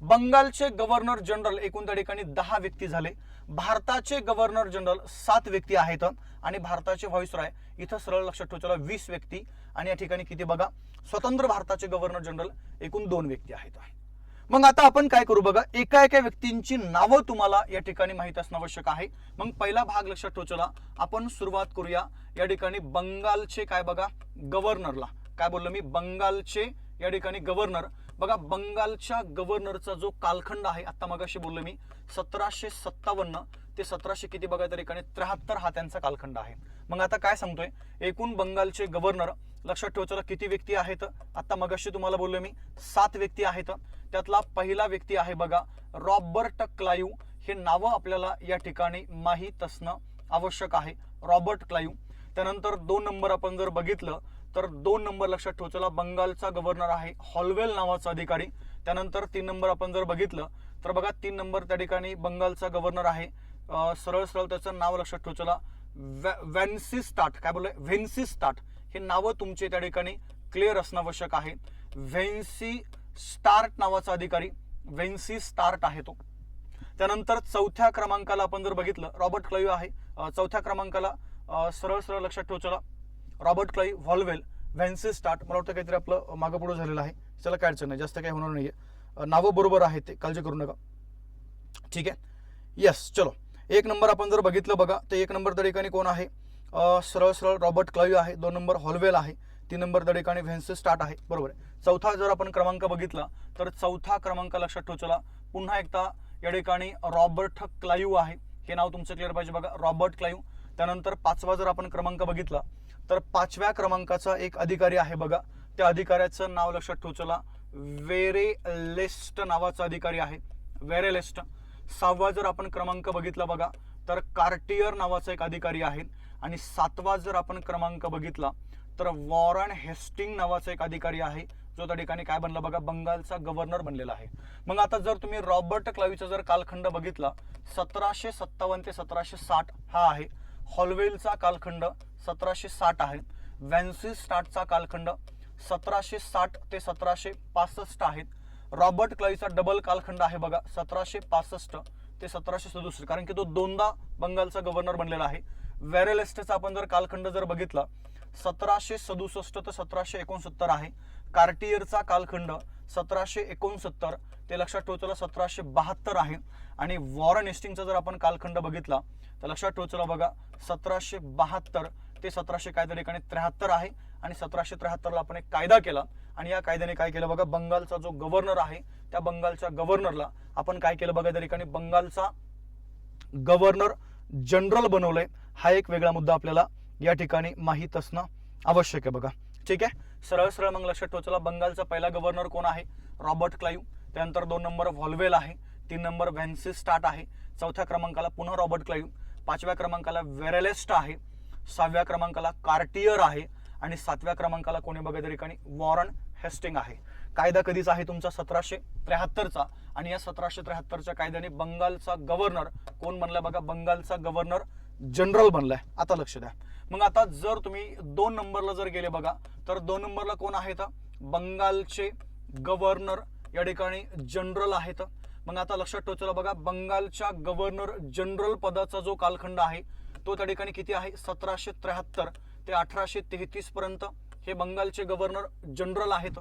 बंगालचे गव्हर्नर जनरल एकूण त्या ठिकाणी 10 व्यक्ती झाले. भारताचे गव्हर्नर जनरल 7 व्यक्ती आहेत आणि भारताचे व्हाईसरॉय इथं सरळ लक्षात ठेवा 20 व्यक्ती. आणि या ठिकाणी किती बघा? स्वतंत्र भारताचे गव्हर्नर जनरल एकूण 2 व्यक्ती आहेत. मग आता आपण काय करू बघा, एका एका व्यक्तींची नावं तुम्हाला या ठिकाणी माहित असणं आवश्यक आहे. मग पहिला भाग लक्षात ठेवा, आपण सुरुवात करूया या ठिकाणी बंगालचे काय बघा गव्हर्नरला. काय बोललो मी? बंगालचे या ठिकाणी गव्हर्नर. बघा बंगालच्या गव्हर्नरचा जो कालखंड आहे, आता मगाशी बोललो मी 1757 ते 1700 किती बघा त्या ठिकाणी 73 हा त्यांचा कालखंड आहे. मग आता काय सांगतोय, एकूण बंगालचे गव्हर्नर लक्षात ठेवा किती व्यक्ती आहेत? आता मगाशी तुम्हाला बोललो मी 7 व्यक्ती आहेत. त्यातला पहिला व्यक्ती आहे बघा रॉबर्ट क्लाइव्ह. हे नाव आपल्याला या ठिकाणी माहीत असणं आवश्यक आहे, रॉबर्ट क्लाइव्ह. त्यानंतर 2 नंबर आपण जर बघितलं तर 2 नंबर लक्षात ठेवा बंगालचा गव्हर्नर आहे हॉलवेल नावाचा अधिकारी. त्यानंतर 3 नंबर आपण जर बघितलं तर बघा 3 नंबर त्या ठिकाणी बंगालचा गव्हर्नर आहे सरळ सरळ त्याचं नाव लक्षात ठेवा वेन्सिस्टाट. काय बोललोय? व्हेन्सिस्टाट. हे नाव तुमचे त्या ठिकाणी क्लिअर असणं आवश्यक आहे. व्हेन्सिस्टार्ट नावाचा अधिकारी व्हेन्सिस्टार्ट आहे तो. त्यानंतर 4थ्या क्रमांकाला आपण जर बघितलं रॉबर्ट क्लाइव्ह आहे. 4थ्या क्रमांकाला सरळ सरळ लक्षात ठेवा रॉबर्ट क्लाइव्ह, हॉलवेल, व्हेन्सिस्टार्ट. मला वाटतं काहीतरी आपलं मागं पुढं झालेलं आहे, त्याला काय अडचण नाही, जास्त काही होणार नाहीये. नावं बरोबर आहे ते, काळजी करू नका. ठीक आहे, यस. चलो 1 नंबर आपण जर बघितलं बघा तर 1 नंबर त्या ठिकाणी कोण आहे? सरळ सरळ रॉबर्ट क्लाइव्ह आहे. 2 नंबर हॉलवेल आहे. 3 नंबर त्या ठिकाणी व्हेन्सिस्टार्ट आहे. बरोबर आहे. 4था जर आपण क्रमांक बघितला तर 4था क्रमांक लक्षात ठेवा पुन्हा एकदा या ठिकाणी रॉबर्ट क्लाइव्ह आहे. हे नाव तुमचं क्लिअर पाहिजे बघा, रॉबर्ट क्लाइव्ह. त्यानंतर 5वा जर आपण क्रमांक बघितला तर 5व्या क्रमांकाचा एक अधिकारी आहे बघा, त्या अधिकाऱ्याचं नाव लक्षात ठेवा वेरेलेस्ट नावाचा अधिकारी आहे, वेरेलेस्ट. 6वा जर आपण क्रमांक बघितला बघा तर कार्टियर नावाचा एक अधिकारी आहे. आणि 7वा जर आपण क्रमांक बघितला तर वॉरन हेस्टिंग नावाचा एक अधिकारी आहे, जो त्या ठिकाणी काय बनला बघा बंगालचा गव्हर्नर बनलेला आहे. मग आता जर तुम्ही रॉबर्ट क्लाइव्हचा जर कालखंड बघितला 1757 ते 1760 हा आहे. हॉलवेलचा कालखंड 1760 आहे. व्हेन्सिस्टार्टचा कालखंड 1760 ते 1765 आहेत. रॉबर्ट क्लाइव्हचा डबल कालखंड आहे बघा 1765 ते 1767, कारण की तो 2दा बंगालचा गव्हर्नर बनलेला आहे. वेरेलेस्टचा आपण जर कालखंड जर बघितला 1767 ते 1769 आहे. कार्टियरचा कालखंड 1769 ते लक्षात ठेवा 1772 आहे. आणि वॉरन हेस्टिंगचा जर आपण कालखंड बघितला तर लक्षात ठेवा बघा 1772 ते 1700 काय त्या ठिकाणी 73 आहे. आणि 1773 ला आपण एक कायदा केला आणि या कायद्याने काय केलं बघा बंगालचा जो गव्हर्नर आहे त्या बंगालच्या गव्हर्नरला आपण काय केलं बघा त्या ठिकाणी बंगालचा गव्हर्नर जनरल बनवलंय. हा एक वेगळा मुद्दा आपल्याला या ठिकाणी माहीत असणं आवश्यक आहे बघा. ठीक आहे, सरळ सरळ मग लक्षात ठेवा बंगालचा पहिला गव्हर्नर कोण आहे? Robert Clive. त्यानंतर 2 नंबर हॉलवेल आहे. 3 नंबर व्हेन्सिस्टार्ट आहे. 4थ्या क्रमांकाला पुन्हा रॉबर्ट क्लाइव्ह. 5व्या क्रमांकाला वेरेलेस्ट आहे. 6व्या क्रमांकाला कार्टियर आहे. आणि 7व्या क्रमांकाला कोणी बघा त्या ठिकाणी वॉरन हेस्टिंग आहे. कायदा कधीचा आहे तुमचा 1773चा. आणि या 1773च्या कायद्याने बंगालचा गव्हर्नर कोण बनलाय बघा बंगालचा गव्हर्नर जनरल बनलाय. आता लक्ष द्या. मग आता जर तुम्ही 2 नंबरला जर गेले बघा तर 2 नंबरला कोण आहेत? बंगालचे गव्हर्नर या ठिकाणी जनरल आहेत. मग आता लक्षात ठेवा बघा बंगालच्या गव्हर्नर जनरल पदाचा जो कालखंड आहे तो त्या ठिकाणी किती आहे? 1773 ते 1833 पर्यंत हे बंगालचे गव्हर्नर जनरल आहेत.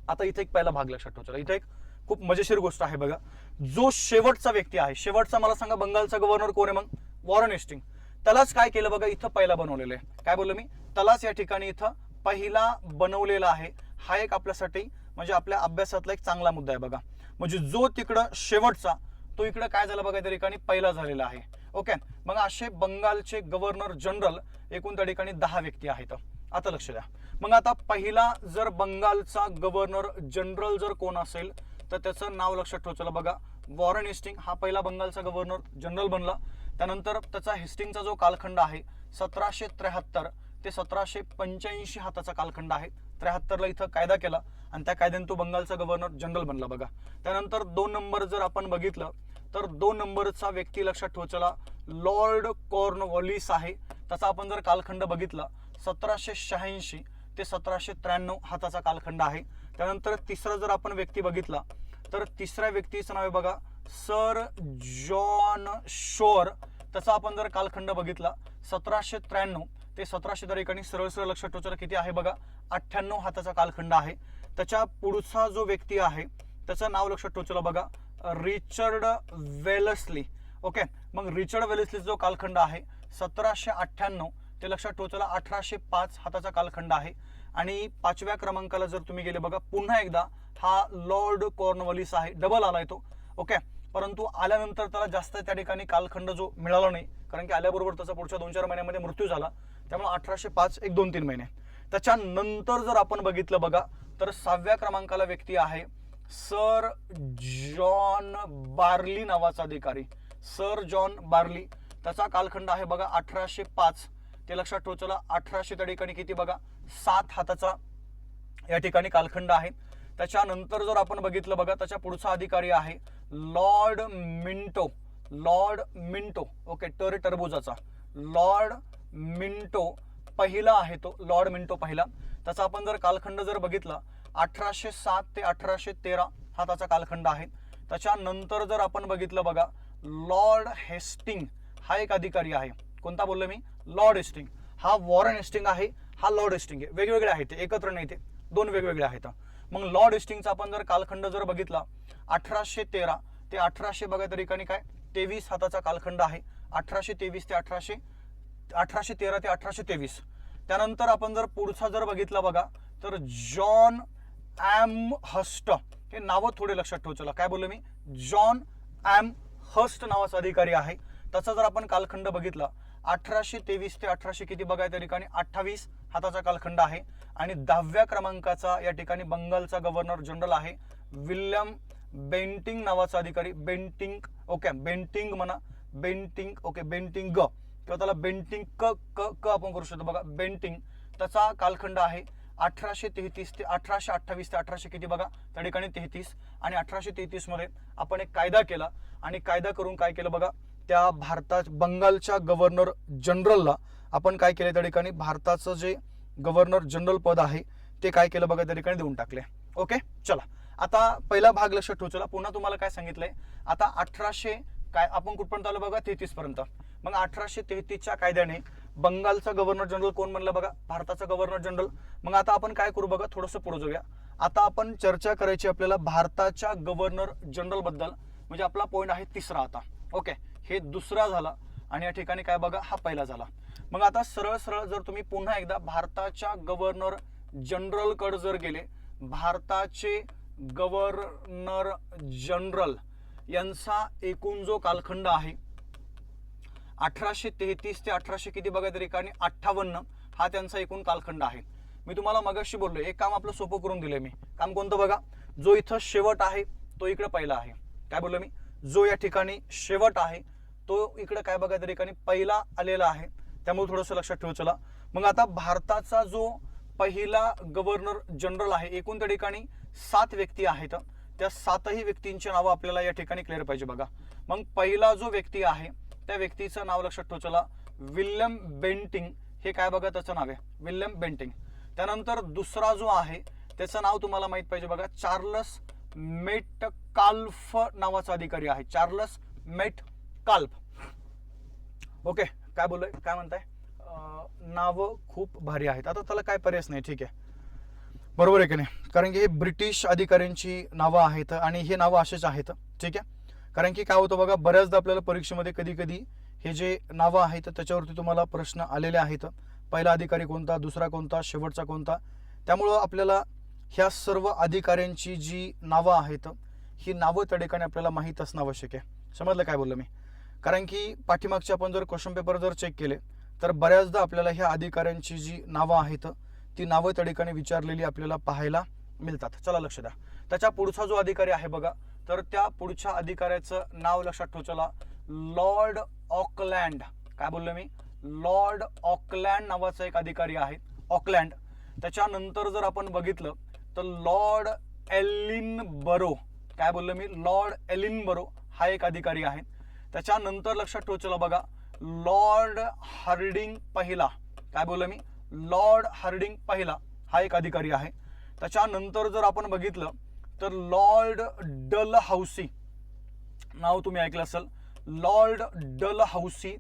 आता इथे एक पहिला भाग लक्षात ठेवा. इथे एक खूप मजेशीर गोष्ट आहे बघा, जो शेवटचा व्यक्ती आहे, शेवटचा मला सांगा बंगालचा गव्हर्नर कोण आहे? मग वॉरन हेस्टिंग. त्यालाच काय केलं बघा इथं पहिला बनवलेलं आहे. काय बोललो मी? त्यालाच या ठिकाणी इथं पहिला बनवलेला आहे. हा एक आपल्यासाठी म्हणजे आपल्या अभ्यासातला एक चांगला मुद्दा आहे बघा. म्हणजे जो तिकडं शेवटचा तो इकडं काय झाला बघा त्या ठिकाणी पहिला झालेला आहे. ओके, मग असे बंगालचे गव्हर्नर जनरल एकूण त्या ठिकाणी 10 व्यक्ती आहेत. आता लक्ष द्या. मग आता पहिला जर बंगालचा गव्हर्नर जनरल जर कोण असेल तर त्याचं नाव लक्षात ठेवा. चला बघा, वॉरेन हेस्टिंग हा पहिला बंगालचा गव्हर्नर जनरल बनला. त्यानंतर त्याचा हेस्टिंगचा जो कालखंड आहे 1773 ते 1785 हा त्याचा कालखंड आहे. 73ला इथं कायदा केला आणि त्या कायद्याने तो बंगालचा गव्हर्नर जनरल बनला बघा. त्यानंतर 2 नंबर जर आपण बघितलं तर 2 नंबरचा व्यक्ती लक्षात ठेवा. चला, लॉर्ड कॉर्नवॉलिस आहे. त्याचा आपण जर कालखंड बघितला 1786 ते 1793 हा त्याचा कालखंड आहे. त्यानंतर तिसरा जर आपण व्यक्ती बघितला तर तिसऱ्या व्यक्तीचं नाव आहे बघा सर जॉन शोर. त्याचा आपण जर कालखंड बघितला 1793 ते 1700 त्या ठिकाणी सरळ सरळ लक्षात ठेवायचं किती आहे बघा 98 हा त्याचा कालखंड आहे. त्याच्या पुढचा जो व्यक्ती आहे त्याचं नाव लक्षात ठेवायचं बघा रिचर्ड वेलस्ली. ओके, मग रिचर्ड वेलस्ली जो कालखंड आहे 1798 ते लक्षात ठेवायचं 1805 हा त्याचा कालखंड आहे. आणि 5व्या क्रमांकाला जर तुम्ही गेले बघा पुन्हा एकदा हा लॉर्ड कॉर्नवॉलिस आहे. डबल आलाय तो. ओके, परंतु आल्यानंतर त्याला जास्त त्या ठिकाणी कालखंड जो मिळाला नाही, कारण की आल्याबरोबर त्याचा पुढच्या 2-4 महिन्यामध्ये मृत्यू झाला. त्यामुळे 1805 एक 2-3 महिने. त्याच्यानंतर जर आपण बघितलं बघा तर 6व्या क्रमांकाला व्यक्ती आहे सर जॉन बार्ली नावाचा अधिकारी. सर जॉन बार्ली त्याचा कालखंड आहे बघा 1805 ते लक्षात ठेवायचं 1800 त्या ठिकाणी किती बघा 7 हा त्याचा या ठिकाणी कालखंड आहे. त्याच्यानंतर जर आपण बघितलं बघा त्याच्या पुढचा अधिकारी आहे Lord Minto. Lord Minto. Okay, टरबुजाचा लॉर्ड मिंटो पहिला आहे तो. लॉर्ड मिंटो पहिला. त्याचा आपण जर कालखंड जर बघितला 1807 ते 1813 हा त्याचा कालखंड आहे. त्याच्यानंतर जर आपण बघितलं बघा लॉर्ड हेस्टिंग हा एक अधिकारी आहे. कोणता बोललो मी? Lord Hasting. हा वॉरेन हेस्टिंग आहे, हा लॉर्ड हेस्टिंग आहे. वेगवेगळे आहेत ते, एकत्र नाही, ते 2 वेगवेगळे आहेत. मग लॉर्ड हेस्टिंगचा आपण जर कालखंड जर बघितला 1813 ते 1800 बघा त्या ठिकाणी काय 23 हा त्याचा कालखंड आहे. 1823 ते 1813 ते 1823. त्यानंतर आपण जर पुढचा जर बघितला बघा तर जॉन एम हस्ट. हे नाव थोडे लक्षात ठेवायचं. काय बोललो मी? जॉन एम हस्ट नावाचा अधिकारी आहे. त्याचा जर आपण कालखंड बघितला 1823 ते 1800 किती बघा त्या ठिकाणी 28 हा त्याचा कालखंड आहे. आणि 10व्या क्रमांकाचा या ठिकाणी बंगालचा गव्हर्नर जनरल आहे विल्यम बेंटिंग नावाचा अधिकारी. बेंटिंग. ओके, बेंटिंग म्हणा, बेंटिंग. ओके, बेंटिंग किंवा त्याला बेंटिंग क आपण करू शकतो बघा. बेंटिंग त्याचा कालखंड आहे 1833 ते 1828 ते 1800 किती बघा त्या ठिकाणी 33. आणि 1833 मध्ये आपण एक कायदा केला आणि कायदा करून काय केलं बघा त्या भारतात बंगालच्या गव्हर्नर जनरलला आपण काय केलं त्या ठिकाणी भारताचं जे गव्हर्नर जनरल पद आहे ते काय केलं बघा त्या ठिकाणी देऊन टाकले. ओके, चला आता पहिला भाग लक्षात ठेवा. पुन्हा तुम्हाला काय सांगितलंय आता 1800 काय आपण कुठपर्यंत आलो बघा 33 पर्यंत. मग 1833च्या कायद्याने बंगालचा गव्हर्नर जनरल कोण बनला बघा भारताचा गव्हर्नर जनरल. मग आता आपण काय करू बघा थोडंसं पुढे जाऊया. आता आपण चर्चा करायची आपल्याला भारताच्या गव्हर्नर जनरल बद्दल. म्हणजे आपला पॉईंट आहे 3रा आता. ओके, हे 2रा झाला आणि या ठिकाणी काय बघा हा पहिला झाला. मग आता सरळ सरळ जर तुम्ही पुन्हा एकदा भारताच्या गव्हर्नर जनरल कडे जर गेले, भारताचे गव्हर्नर जनरल यांचा एकूण जो कालखंड आहे 1833 ते 1800 किती बघा त्या ठिकाणी 58 हा त्यांचा एकूण कालखंड आहे. मी तुम्हाला मगाशी बोललो एक काम आपलं सोपं करून दिलंय मी. काम कोणतं बघा? जो इथं शेवट आहे तो इकडे पहिला आहे. काय बोललो मी? जो या ठिकाणी शेवट आहे तो इकडे काय बघा त्या ठिकाणी पहिला आलेला आहे. त्यामुळे थोडंसं लक्षात ठेवा. चला मग आता भारताचा जो पहिला गव्हर्नर जनरल आहे एकूण त्या ठिकाणी 7 व्यक्ती आहेत. त्या 7ही व्यक्तींची नावं आपल्याला या ठिकाणी क्लिअर पाहिजे बघा. मग पहिला जो व्यक्ती आहे त्या व्यक्तीचं नाव लक्षात ठेवा. चला विल्यम बेंटिंग हे काय बघा त्याचं नाव आहे विल्यम बेंटिंग. त्यानंतर दुसरा जो आहे त्याचं नाव तुम्हाला माहित पाहिजे बघा चार्लस मेटकाल्फ नावाचा अधिकारी आहे. Charles Metcalfe. ओके, काय बोललोय काय म्हणताय? नाव खूप भारी आहेत. आता त्याला काय पर्याय नाही. ठीक आहे, बरोबर आहे की नाही? कारण की हे ब्रिटिश अधिकाऱ्यांची नावं आहेत आणि हे नावं असेच आहेत. ठीक आहे, कारण की काय होतं बघा बऱ्याचदा आपल्याला परीक्षेमध्ये कधी कधी हे जे नावं आहेत त्याच्यावरती तुम्हाला प्रश्न आलेले आहेत. पहिला अधिकारी कोणता, दुसरा कोणता, शेवटचा कोणता. त्यामुळं आपल्याला ह्या सर्व अधिकाऱ्यांची जी नावं आहेत ही नावं त्या ठिकाणी आपल्याला माहीत असणं आवश्यक आहे. समजलं काय बोललो मी? कारण की पाठीमागचे आपण जर क्वेश्चन पेपर जर चेक केले तर बऱ्याचदा आपल्याला ह्या अधिकाऱ्यांची जी नावं आहेत ती नावं त्या ठिकाणी विचारलेली आपल्याला पाहायला मिळतात. चला लक्ष द्या. त्याच्या पुढचा जो अधिकारी आहे बघा, तर त्या पुढच्या अधिकाऱ्याचं नाव लक्षात ठेवा. चला, लॉर्ड ऑकलँड. काय बोललो मी? लॉर्ड ऑकलँड नावाचा एक अधिकारी आहे, ऑकलँड. त्याच्यानंतर जर आपण बघितलं तर लॉर्ड एलिनबरो. काय बोललो मी? लॉर्ड एलिनबरो हा एक अधिकारी आहे. त्याच्यानंतर लक्षात ठेवा. चला बघा, लॉर्ड हार्डिंग पहिला. काय बोललो मी? लॉर्ड हार्डिंग पहिला हा एक अधिकारी आहे. त्याच्यानंतर जर आपण बघितलं तर लॉर्ड डलहौसी नाव तुम्ही ऐकलं असेल. लॉर्ड डलहौसी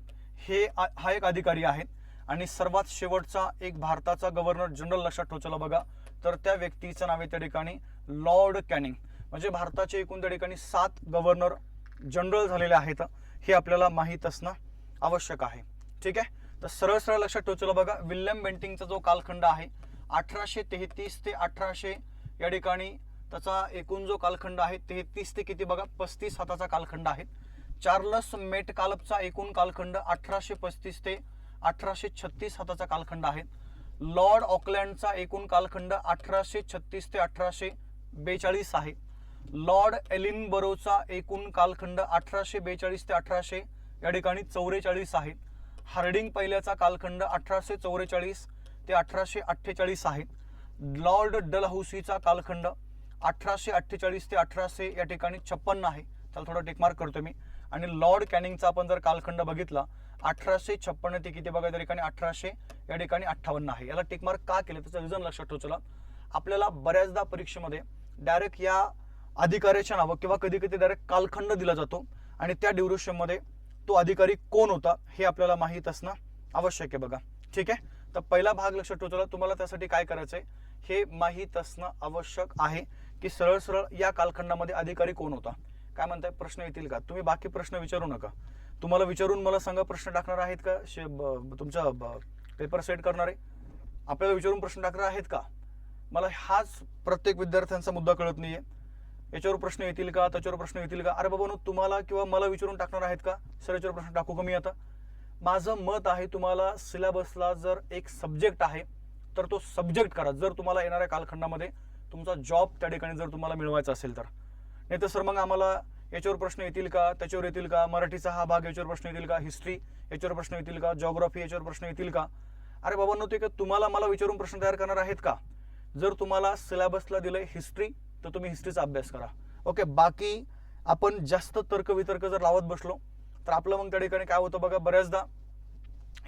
हा एक अधिकारी आहे. आणि सर्वात शेवटचा एक भारताचा गव्हर्नर जनरल लक्षात ठेवा. चला बघा, तर त्या व्यक्तीचं नाव आहे त्या ठिकाणी लॉर्ड कॅनिंग. म्हणजे भारताचे एकूण त्या ठिकाणी 7 गव्हर्नर जनरल झालेले आहेत, हे आपल्याला माहीत असणं आवश्यक आहे. ठीक आहे, तर सरळ सरळ लक्षात ठेवा. चला बघा, विल्यम बेंटिंगचा जो कालखंड आहे 1833 ते 1800 या ठिकाणी त्याचा एकूण जो कालखंड आहे 33 ते किती बघा 35 हाताचा कालखंड आहे. चार्लस मेटकाल्फचा एकूण कालखंड 1835 ते 1836 हाताचा कालखंड आहे. लॉर्ड ऑकलँडचा एकूण कालखंड 1836 ते 1842 आहे. लॉर्ड एलिनबरोचा एकूण कालखंड 1842 ते 1800 या ठिकाणी 44 आहे. हार्डिंग पहिल्याचा कालखंड 1844 ते 1848 आहे. लॉर्ड डलहौसीचा कालखंड 1848 ते 1800 या ठिकाणी 56 आहे. त्याला थोडं टिकमार्क करतो मी. आणि लॉर्ड कॅनिंगचा आपण जर कालखंड बघितला 1856 ते किती बघा त्या ठिकाणी 1800 या ठिकाणी 58 आहे. याला टिकमार्क का केलं त्याचं रिझन लक्षात ठेवा. चला, आपल्याला बऱ्याचदा परीक्षेमध्ये डायरेक्ट या अधिकाऱ्याच्या नावं किंवा कधी कधी डायरेक्ट कालखंड दिला जातो आणि त्या ड्युरेशनमध्ये तो अधिकारी कोण होता हे आपल्याला माहीत असणं आवश्यक आहे बघा. ठीक आहे, तर पहिला भाग लक्षात ठेवा. चला, तुम्हाला त्यासाठी काय करायचंय हे माहीत असणं आवश्यक आहे की सरळ सरळ या कालखंडामध्ये अधिकारी कोण होता. काय म्हणताय, प्रश्न येतील का? तुम्ही बाकी प्रश्न विचारू नका. तुम्हाला विचारून मला सांगा प्रश्न टाकणार आहेत का? तुमचा पेपर सेट करणारे आपल्याला विचारून प्रश्न टाकणार आहेत का? मला हाच प्रत्येक विद्यार्थ्यांचा मुद्दा कळत नाहीये. याच्यावर प्रश्न येतील का, त्याच्यावर प्रश्न येतील का? अरे बाबा, तुम्हाला किंवा मला विचारून टाकणार आहेत का? सर याच्यावर प्रश्न टाकू का मी आता? माझं मत आहे, तुम्हाला सिलेबसला जर एक सब्जेक्ट आहे तर तो सब्जेक्ट करा, जर तुम्हाला येणाऱ्या कालखंडामध्ये तुमचा जॉब त्या ठिकाणी जर तुम्हाला मिळवायचा असेल तर. नाही तर सर मग आम्हाला याच्यावर प्रश्न येतील का, त्याच्यावर येतील का, मराठीचा हा भाग याच्यावर प्रश्न येतील का, हिस्ट्री याच्यावर प्रश्न येतील का, जिओग्राफी याच्यावर प्रश्न येतील का? अरे बाबा, नव्हते का तुम्हाला मला विचारून प्रश्न तयार करणार आहेत का? जर तुम्हाला सिलेबसला दिलंय हिस्ट्री तर तुम्ही हिस्ट्रीचा अभ्यास करा. ओके, बाकी आपण जास्त तर्कवितर्क जर लावत बसलो तर आपलं मग त्या ठिकाणी काय होतं बघा, बऱ्याचदा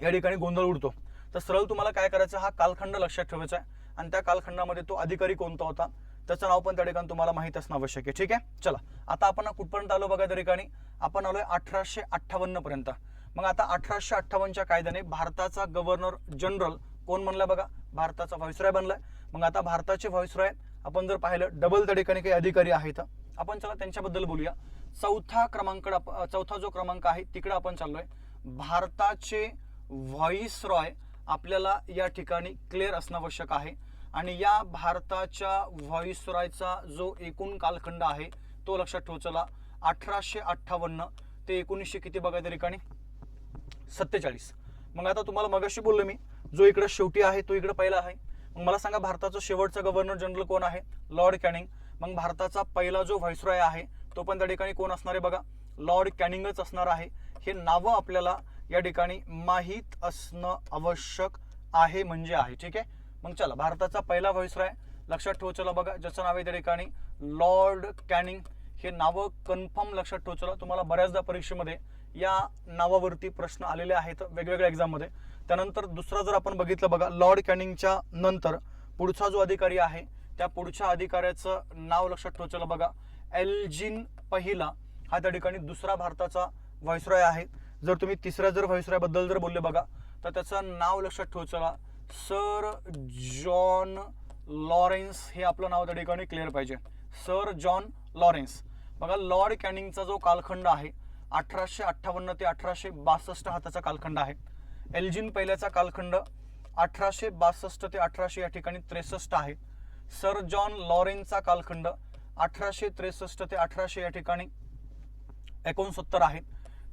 या ठिकाणी गोंधळ उडतो. तर सरळ तुम्हाला काय करायचं, हा कालखंड लक्षात ठेवायचा आहे आणि त्या कालखंडामध्ये तो अधिकारी कोणता होता त्याचं नाव पण त्या ठिकाणी तुम्हाला माहित असणं आवश्यक आहे. ठीक आहे, चला आता आपण कुठपर्यंत आलो बघा. त्या ठिकाणी आपण आलोय 1858 पर्यंत. मग आता 1858च्या कायद्याने भारताचा गव्हर्नर जनरल कोण बनलाय बघा, भारताचा व्हाईसरॉय बनलाय. मग आता भारताचे व्हाईसरॉय आपण जर पाहिलं डबल त्या ठिकाणी काही अधिकारी आहेत, आपण चला त्यांच्याबद्दल बोलूया. चौथा जो क्रमांक आहे तिकडे आपण चाललोय. भारताचे व्हाईसरॉय आपल्याला या ठिकाणी क्लिअर असणं आवश्यक आहे. आणि या भारताच्या व्हाईसरॉयचा जो एकूण कालखंड आहे तो लक्षात ठेवा. चला, 1858 ते 1900 किती बघा त्या ठिकाणी 47. मग आता तुम्हाला मगाशी बोललो मी, जो इकडे शेवटी आहे तो इकडे पहिला आहे. मग मला सांगा भारताचा शेवटचा गव्हर्नर जनरल कोण आहे? Lord Canning. मग भारताचा पहिला जो व्हाईसरॉय आहे तो पण त्या ठिकाणी कोण असणार आहे बघा, लॉर्ड कॅनिंगच असणार आहे. हे नावं आपल्याला या ठिकाणी माहीत असणं आवश्यक आहे म्हणजे आहे. ठीक आहे, मग चला भारताचा पहिला व्हाईसरॉय लक्षात ठेवा. चला बघा, ज्याचं नाव आहे त्या ठिकाणी लॉर्ड कॅनिंग. हे नावं कन्फर्म लक्षात ठेवा. चला, तुम्हाला बऱ्याचदा परीक्षेमध्ये या नावावरती प्रश्न आलेले आहेत वेगवेगळ्या एक्झाममध्ये. त्यानंतर दुसरा जर आपण बघितलं बघा, लॉर्ड कॅनिंगच्या नंतर पुढचा जो अधिकारी आहे त्या पुढच्या अधिकाऱ्याचं नाव लक्षात ठेवा. चला बघा, एल्जिन पहिला हा त्या ठिकाणी दुसरा भारताचा व्हाईसरॉय आहे. जर तुम्ही तिसऱ्या जर व्हाईसरॉय बद्दल जर बोलले बघा तर त्याचं नाव लक्षात ठेवा. चला, सर जॉन लॉरेन्स हे आपलं नाव त्या ठिकाणी क्लिअर पाहिजे, सर जॉन लॉरेन्स. बघा, लॉर्ड कॅनिंगचा जो कालखंड आहे 1858 ते 1862 हा त्याचा कालखंड आहे. एल्जिन पहिल्याचा कालखंड 1862 ते 1800 या ठिकाणी 63 आहे. सर जॉन लॉरेन्सचा कालखंड 1863 ते 1800 या ठिकाणी 69 आहे.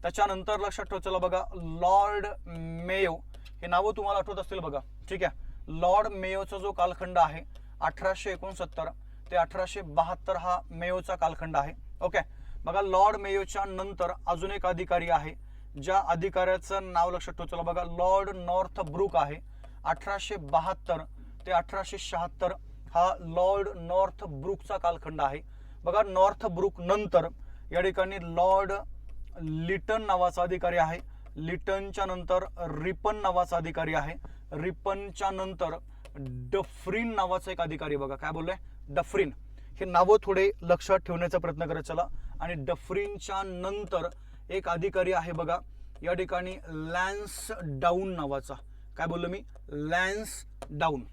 त्याच्यानंतर लक्षात ठेवा. चला बघा, लॉर्ड मेयो हे नावं तुम्हाला आठवत असतील बघा. ठीक आहे, लॉर्ड मेयोचा जो कालखंड आहे 1869 ते 1872 हा मेयोचा कालखंड आहे. ओके, बघा लॉर्ड मेयोच्या नंतर अजून एक अधिकारी आहे, ज्या अधिकाऱ्याचं नाव लक्षात ठेवा. चला बघा, लॉर्ड नॉर्थब्रूक आहे. 1872 ते 1876 हा लॉर्ड नॉर्थब्रूकचा कालखंड आहे. बघा नॉर्थब्रूक नंतर या ठिकाणी लॉर्ड लिटन नावाचा अधिकारी आहे. लिटनच्या नंतर रिपन नावाचा अधिकारी आहे. रिपनच्या नंतर डफरीन नावाचा एक अधिकारी. बघा काय बोललोय, डफरीन. हे नावं थोडे लक्षात ठेवण्याचा प्रयत्न करत चला. आणि डफरीनच्या नंतर एक अधिकारी आहे बघा या ठिकाणी लॅन्स डाऊन नावाचा. काय बोललो मी, लॅन्स डाऊन.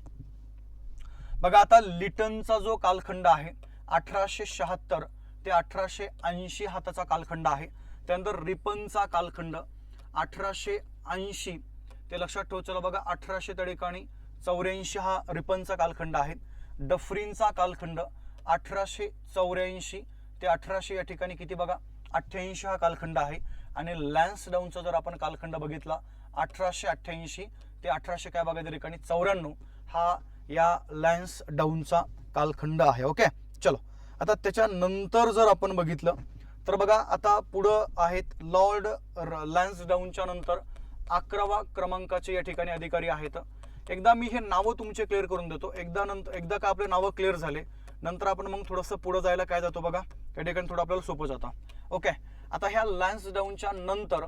बघा आता लिटनचा जो कालखंड आहे 1876 ते 1880 हा त्याचा कालखंड आहे. त्यानंतर रिपनचा कालखंड 1880 ते लक्षात ठेवा. चला बघा 1800 त्या ठिकाणी 84 हा रिपनचा कालखंड आहे. डफरीनचा कालखंड 1884 ते 1800 या ठिकाणी किती बघा 88 हा कालखंड आहे. आणि लॅन्स डाऊनचा जर आपण कालखंड बघितला 1888 ते 1800 काय बघा त्या ठिकाणी 94 हा या लॅन्स डाऊनचा कालखंड आहे. ओके, चलो आता त्याच्यानंतर जर आपण बघितलं तर बघा आता पुढं आहेत लॉर्ड लॅन्स डाऊनच्या नंतर 11वा क्रमांकाचे या ठिकाणी अधिकारी आहेत. एकदा मी हे नावं तुमचे क्लिअर करून देतो. एकदा का आपले नावं क्लिअर झाले नंतर आपण मग थोडंसं पुढं जायला काय जातो बघा त्या ठिकाणी थोडं आपल्याला सोपं जातं. ओके, आता ह्या लॅन्स डाऊनच्या नंतर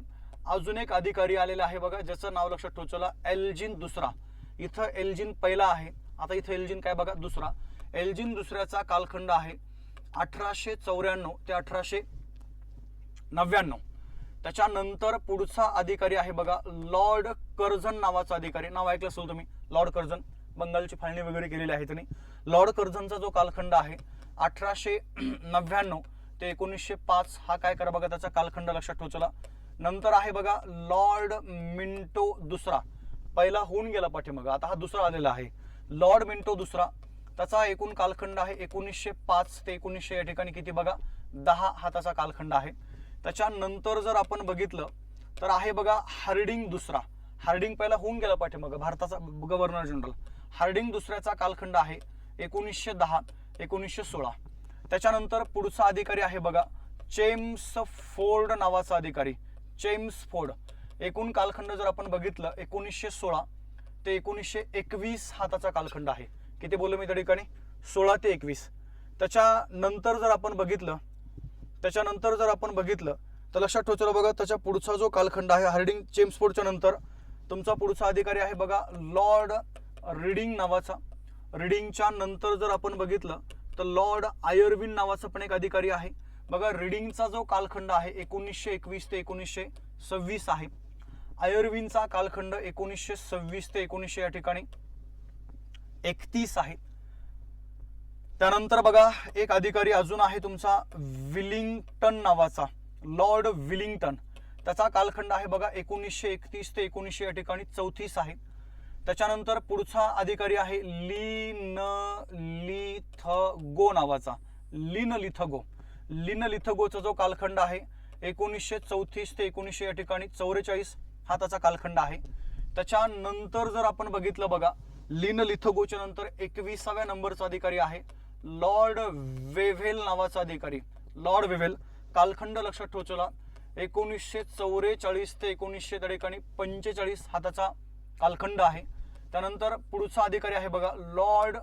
अजून एक अधिकारी आलेला आहे बघा, ज्याचं नाव लक्षात ठेवा. चला एल्जिन दुसरा. इथं एल्जिन पहिला आहे, आता इथं एल्जिन काय बघा दुसरा. एल्जिन दुसऱ्याचा कालखंड आहे 1894 ते 1899. त्याच्यानंतर पुढचा अधिकारी आहे बघा लॉर्ड कर्झन नावाचा अधिकारी. नाव ऐकलं असेल तुम्ही, लॉर्ड कर्झन. बंगालची फाळणी वगैरे केलेली आहे त्यांनी. लॉर्ड कर्झनचा जो कालखंड आहे 1899 ते 1905 हा काय करा बघा त्याचा कालखंड लक्षात ठेवा. चला नंतर आहे बघा लॉर्ड मिंटो दुसरा. पहिला होऊन गेला पाठीमागं, आता हा दुसरा आलेला आहे लॉर्ड मिंटो दुसरा. त्याचा एकूण कालखंड आहे 1905 ते 1900 या ठिकाणी किती बघा 10 हा त्याचा कालखंड आहे. त्याच्यानंतर जर आपण बघितलं तर आहे बघा हार्डिंग दुसरा. हार्डिंग पहिला होऊन गेला पाठीमागं, भारताचा गव्हर्नर जनरल. हार्डिंग दुसऱ्याचा कालखंड आहे 1910 1916. त्याच्यानंतर पुढचा अधिकारी आहे बघा चेम्स फोर्ड नावाचा अधिकारी. चेम्स फोर्ड. एकूण कालखंड जर आपण बघितलं 1916 ते 1921 हा त्याचा कालखंड आहे. किती बोललो मी त्या ठिकाणी 16 ते 21. त्याच्यानंतर जर आपण बघितलं तर लक्षात ठेवा बघा त्याच्या पुढचा जो कालखंड आहे हार्डिंग चेम्सफोर्डच्या नंतर तुमचा पुढचा अधिकारी आहे बघा लॉर्ड रीडिंग नावाचा. रीडिंगच्या नंतर जर आपण बघितलं तर लॉर्ड आयर्विन नावाचा पण एक अधिकारी आहे बघा. रीडिंगचा जो कालखंड आहे 1921 ते 1926 आहे. आयर्विनचा कालखंड 1926 ते 1900 या ठिकाणी 31 आहे. त्यानंतर बघा एक अधिकारी अजून आहे तुमचा विलिंग्टन नावाचा, लॉर्ड विलिंग्टन. त्याचा कालखंड आहे बघा 1931 ते 1900 या ठिकाणी 34 आहे. त्याच्यानंतर पुढचा अधिकारी आहे लिथगो नावाचा. लिथगोचा जो कालखंड आहे 1934 ते 1900 या ठिकाणी 44 हा त्याचा कालखंड आहे. त्याच्यानंतर जर आपण बघितलं बघा लिथगोच्या नंतर 21व्या नंबरचा अधिकारी आहे लॉर्ड वेव्हेल नावाचा अधिकारी. Lord Wavell. कालखंड लक्षात ठेवा 1944 ते 1900 त्या ठिकाणी 45 हा त्याचा कालखंड आहे. त्यानंतर पुढचा अधिकारी आहे बघा लॉर्ड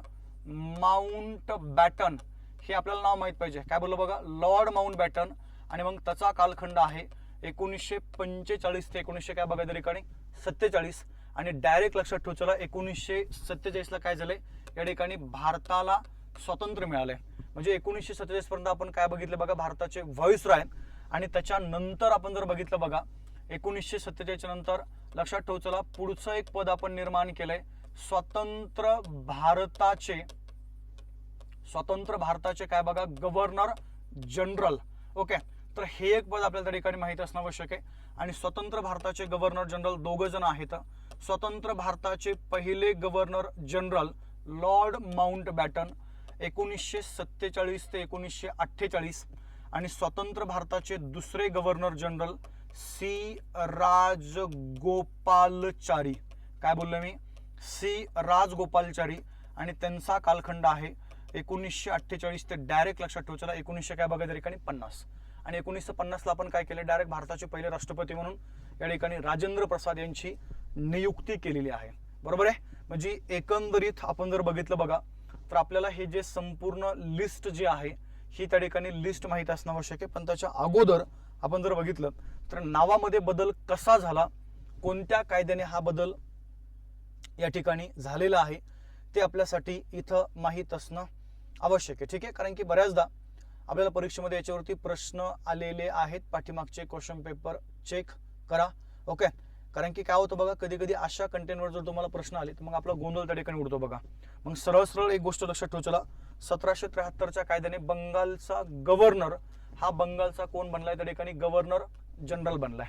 माउंट बॅटन. हे आपल्याला नाव माहित पाहिजे. काय बोललो बघा लॉर्ड माउंट बॅटन. आणि मग त्याचा कालखंड आहे 1945 ते 1900 काय बघा त्या ठिकाणी 47. आणि डायरेक्ट लक्षात ठेवा 1947 ला काय झालंय या ठिकाणी भारताला स्वातंत्र्य मिळालंय. म्हणजे 1947 पर्यंत आपण काय बघितलं बघा भारताचे व्हाईसरॉय. आणि त्याच्यानंतर आपण जर बघितलं बघा 1947 नंतर लक्षात ठेवा पुढचं एक पद आपण निर्माण केलंय स्वतंत्र भारताचे काय बघा गव्हर्नर जनरल. ओके, तर हे एक पद आपल्याला त्या ठिकाणी माहिती असणं आवश्यक आहे. आणि स्वतंत्र भारताचे गव्हर्नर जनरल दोघं जण आहेत. स्वतंत्र भारताचे पहिले governor general Lord Mountbatten 1947 ते 1948. आणि स्वतंत्र भारताचे दुसरे गव्हर्नर जनरल सी राजगोपालचारी. काय बोललो मी सी राजगोपालचारी. आणि त्यांचा कालखंड आहे 1948 ते डायरेक्ट लक्षात ठेवा. चला 1900 काय बघा त्या ठिकाणी 50. आणि 1950 ला आपण काय केलं, डायरेक्ट भारताचे पहिले राष्ट्रपती म्हणून या ठिकाणी राजेंद्र प्रसाद यांची नियुक्ती केलेली आहे. बरोबर आहे. म्हणजे एकंदरीत आपण जर बघितलं बघा तर आपल्याला हे जे संपूर्ण लिस्ट जी आहे ही त्या ठिकाणी लिस्ट माहित असणं आवश्यक आहे. पण त्याच्या अगोदर आपण जर बघितलं तर नावामध्ये बदल कसा झाला, कोणत्या कायद्याने हा बदल या ठिकाणी झालेला आहे ते आपल्यासाठी इथं माहीत असणं आवश्यक आहे. ठीक आहे. कारण की बऱ्याचदा आपल्याला परीक्षेमध्ये याच्यावरती प्रश्न आलेले आहेत. पाठीमागचे क्वेश्चन पेपर चेक करा. ओके. कारण की काय होतं बघा, कधी कधी अशा कंटेंटवर जर तुम्हाला प्रश्न आले तर मग आपला गोंधळ त्या ठिकाणी उडतो बघा. मग सरळ सरळ एक गोष्ट लक्षात ठेवा. चला 1773च्या कायद्याने बंगालचा गव्हर्नर हा बंगालचा कोण बनलाय, त्या ठिकाणी गव्हर्नर जनरल बनलाय.